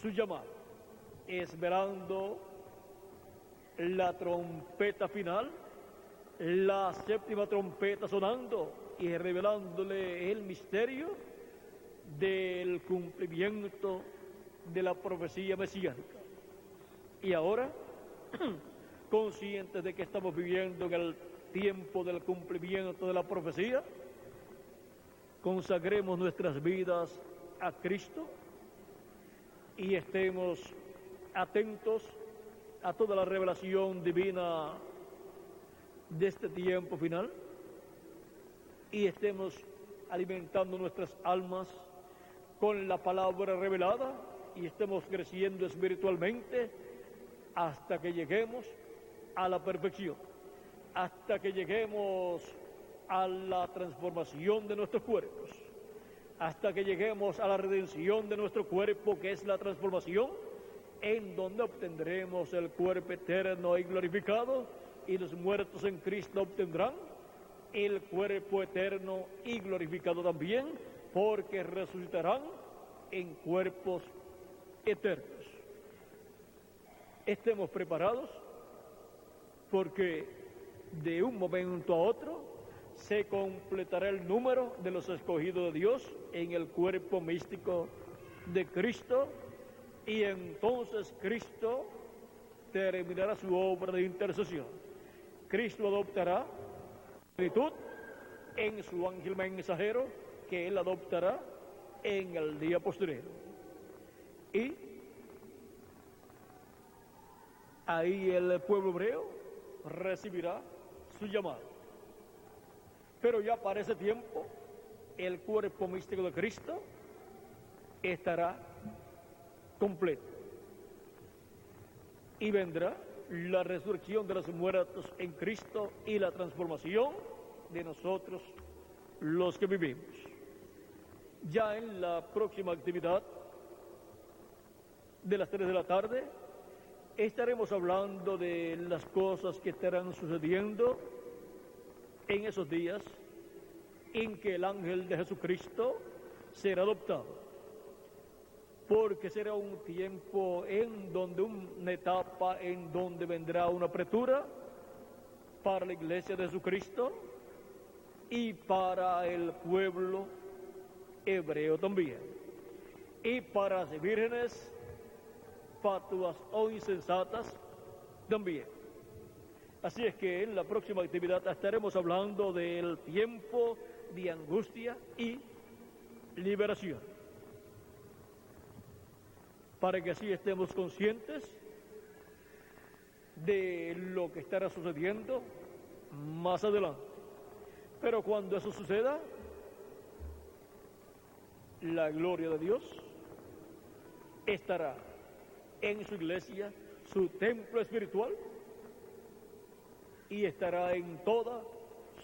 su llamado, esperando la trompeta final, la séptima trompeta sonando y revelándole el misterio del cumplimiento de la profecía mesiánica. Y ahora, conscientes de que estamos viviendo en el tiempo del cumplimiento de la profecía, consagremos nuestras vidas a Cristo y estemos atentos a toda la revelación divina de este tiempo final y estemos alimentando nuestras almas con la palabra revelada y estemos creciendo espiritualmente hasta que lleguemos a la perfección, hasta que lleguemos a la transformación de nuestros cuerpos, hasta que lleguemos a la redención de nuestro cuerpo, que es la transformación, en donde obtendremos el cuerpo eterno y glorificado, y los muertos en Cristo obtendrán el cuerpo eterno y glorificado también, porque resucitarán en cuerpos eternos. Estemos preparados, porque de un momento a otro se completará el número de los escogidos de Dios en el cuerpo místico de Cristo, y entonces Cristo terminará su obra de intercesión. Cristo adoptará plenitud en su ángel mensajero, que él adoptará en el día posterior. Y ahí el pueblo hebreo recibirá su llamado. Pero ya para ese tiempo, el cuerpo místico de Cristo estará completo. Y vendrá la resurrección de los muertos en Cristo y la transformación de nosotros, los que vivimos. Ya en la próxima actividad de las 3 de la tarde, estaremos hablando de las cosas que estarán sucediendo en esos días en que el ángel de Jesucristo será adoptado. Porque será un tiempo en donde, una etapa en donde vendrá una apertura para la iglesia de Jesucristo y para el pueblo hebreo también. Y para las vírgenes fatuas o insensatas también. Así es que en la próxima actividad estaremos hablando del tiempo de angustia y liberación, para que así estemos conscientes de lo que estará sucediendo más adelante. Pero cuando eso suceda, la gloria de Dios estará en su iglesia, su templo espiritual, y estará en toda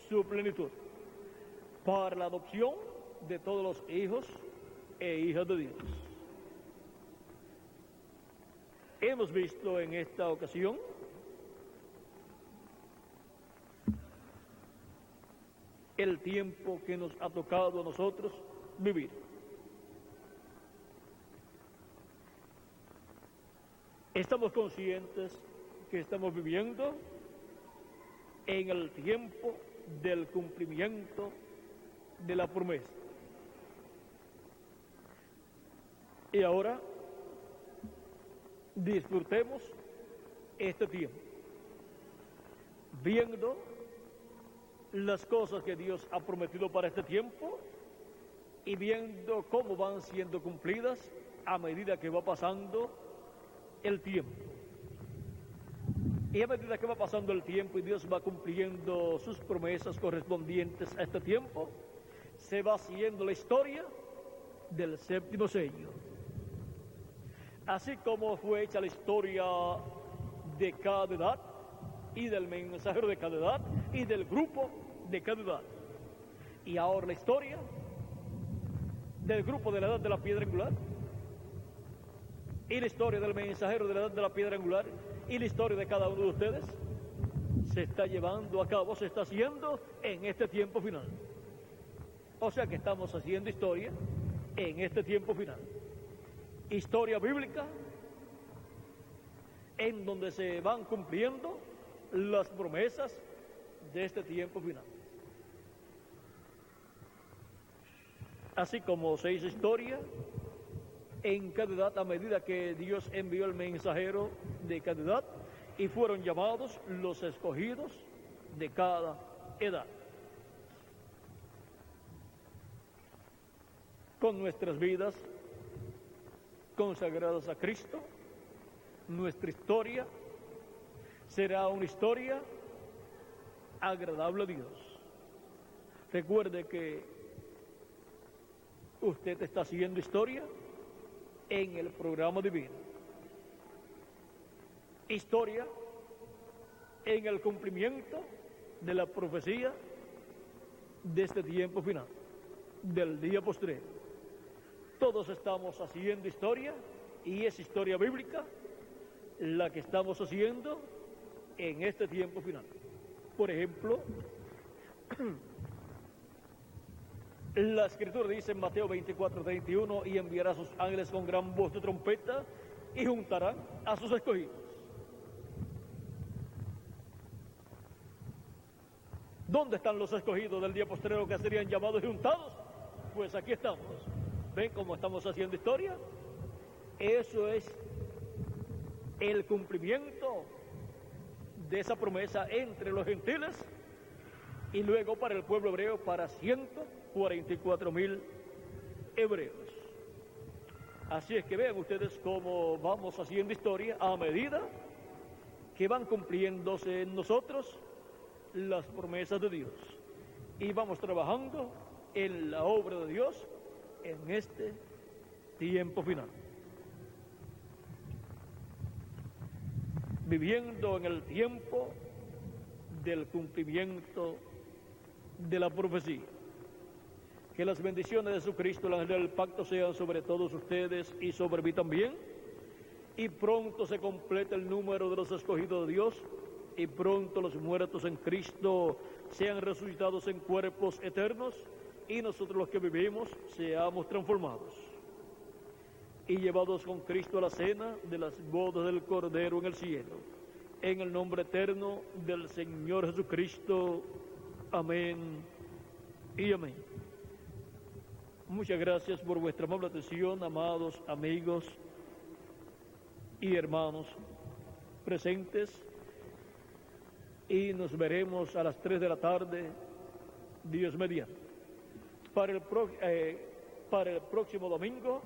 su plenitud para la adopción de todos los hijos e hijas de Dios. Hemos visto en esta ocasión el tiempo que nos ha tocado a nosotros vivir. Estamos conscientes que estamos viviendo en el tiempo del cumplimiento de la promesa. Y ahora disfrutemos este tiempo, viendo las cosas que Dios ha prometido para este tiempo y viendo cómo van siendo cumplidas a medida que va pasando el tiempo. Y a medida que va pasando el tiempo y Dios va cumpliendo sus promesas correspondientes a este tiempo, se va haciendo la historia del séptimo sello. Así como fue hecha la historia de cada edad y del mensajero de cada edad y del grupo de cada edad. Y ahora la historia del grupo de la edad de la piedra angular y la historia del mensajero de la edad de la piedra angular y la historia de cada uno de ustedes se está llevando a cabo, se está haciendo en este tiempo final. O sea que estamos haciendo historia en este tiempo final. Historia bíblica en donde se van cumpliendo las promesas de este tiempo final. Así como se hizo historia en cada edad a medida que Dios envió el mensajero de cada edad y fueron llamados los escogidos de cada edad. Con nuestras vidas consagradas a Cristo, nuestra historia será una historia agradable a Dios. Recuerde que usted está haciendo historia en el programa divino. Historia en el cumplimiento de la profecía de este tiempo final, del día postrero. Todos estamos haciendo historia y es historia bíblica la que estamos haciendo en este tiempo final. Por ejemplo, la Escritura dice en Mateo 24:31, y enviará a sus ángeles con gran voz de trompeta y juntarán a sus escogidos. ¿Dónde están los escogidos del día postrero que serían llamados y juntados? Pues aquí estamos. ¿Ven cómo estamos haciendo historia? Eso es el cumplimiento de esa promesa entre los gentiles y luego para el pueblo hebreo, para 144,000 hebreos. Así es que vean ustedes cómo vamos haciendo historia a medida que van cumpliéndose en nosotros las promesas de Dios. Y vamos trabajando en la obra de Dios en este tiempo final. Viviendo en el tiempo del cumplimiento de la profecía. Que las bendiciones de Jesucristo, el ángel del pacto, sean sobre todos ustedes y sobre mí también. Y pronto se complete el número de los escogidos de Dios. Y pronto los muertos en Cristo sean resucitados en cuerpos eternos. Y nosotros los que vivimos seamos transformados. Y llevados con Cristo a la cena de las bodas del Cordero en el cielo. En el nombre eterno del Señor Jesucristo. Amén y amén. Muchas gracias por vuestra amable atención, amados amigos y hermanos presentes y nos veremos a las 3 de la tarde, Dios mediante. Para el próximo domingo,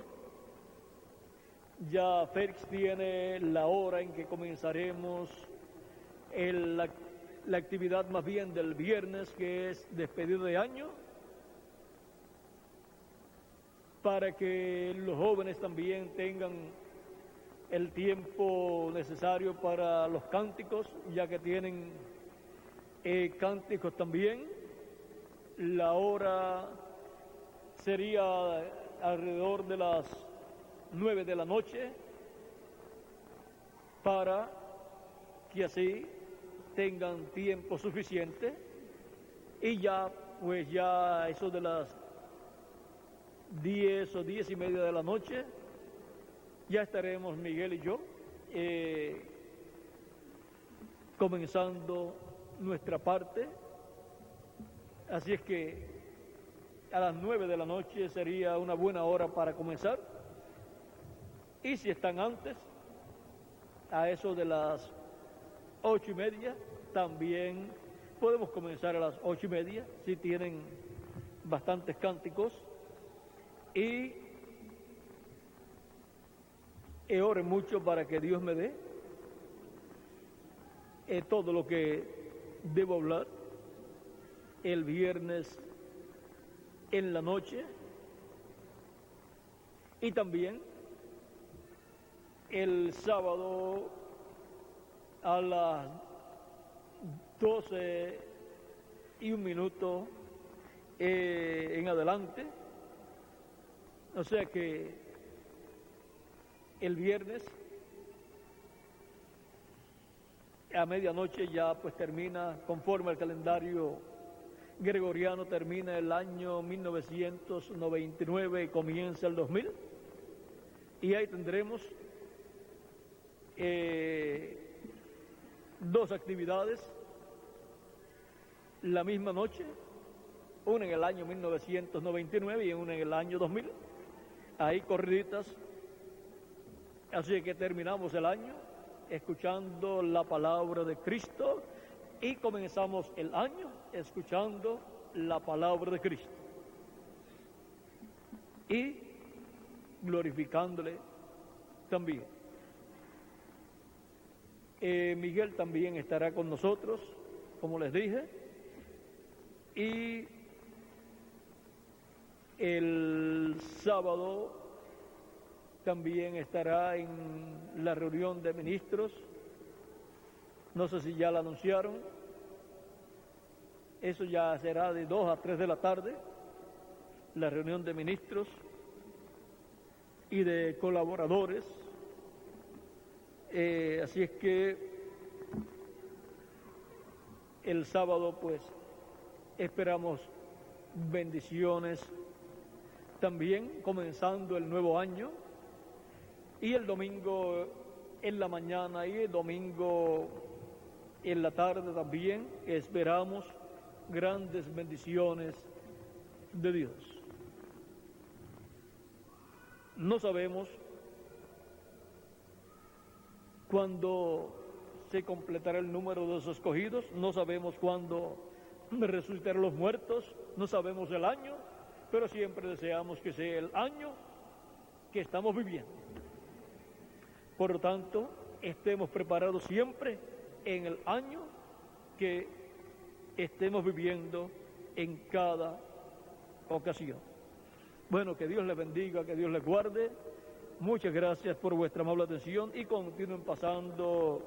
ya Félix tiene la hora en que comenzaremos la actividad más bien del viernes, que es despedida de año, para que los jóvenes también tengan el tiempo necesario para los cánticos, ya que tienen cánticos también. La hora sería alrededor de las 9 de la noche, para que así tengan tiempo suficiente, y ya pues ya eso de las 10 o 10 y media de la noche ya estaremos Miguel y yo comenzando nuestra parte. Así es que a las 9 de la noche sería una buena hora para comenzar, y si están antes, a eso de las 8 y media, también podemos comenzar a las 8 y media, si tienen bastantes cánticos, y oren mucho para que Dios me dé todo lo que debo hablar el viernes en la noche, y también el sábado a las 12:01 en adelante. O sea que el viernes a medianoche ya pues termina, conforme al calendario gregoriano, termina el año 1999 y comienza el 2000, y ahí tendremos dos actividades la misma noche, una en el año 1999 y una en el año 2000, ahí corriditas. Así que terminamos el año escuchando la palabra de Cristo y comenzamos el año escuchando la palabra de Cristo y glorificándole también. Miguel también estará con nosotros, como les dije, y el sábado también estará en la reunión de ministros. No sé si ya la anunciaron. Eso ya será de 2 a 3 de la tarde, la reunión de ministros y de colaboradores. Así es que el sábado pues esperamos bendiciones también, comenzando el nuevo año, y el domingo en la mañana y el domingo en la tarde también esperamos grandes bendiciones de Dios. No sabemos cuándo se completará el número de los escogidos, no sabemos cuándo resucitarán los muertos, no sabemos el año, pero siempre deseamos que sea el año que estamos viviendo. Por lo tanto, estemos preparados siempre en el año que estemos viviendo en cada ocasión. Bueno, que Dios les bendiga, que Dios les guarde. Muchas gracias por vuestra amable atención y continúen pasando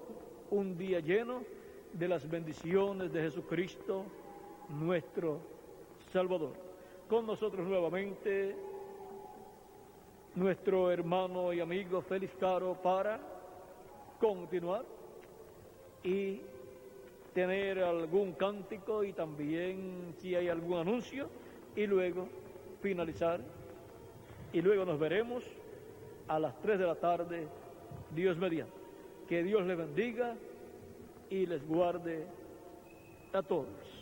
un día lleno de las bendiciones de Jesucristo, nuestro Salvador. Con nosotros nuevamente nuestro hermano y amigo Félix Caro para continuar y tener algún cántico y también si hay algún anuncio, y luego finalizar, y luego nos veremos a las 3 de la tarde, Dios mediante. Que Dios les bendiga y les guarde a todos.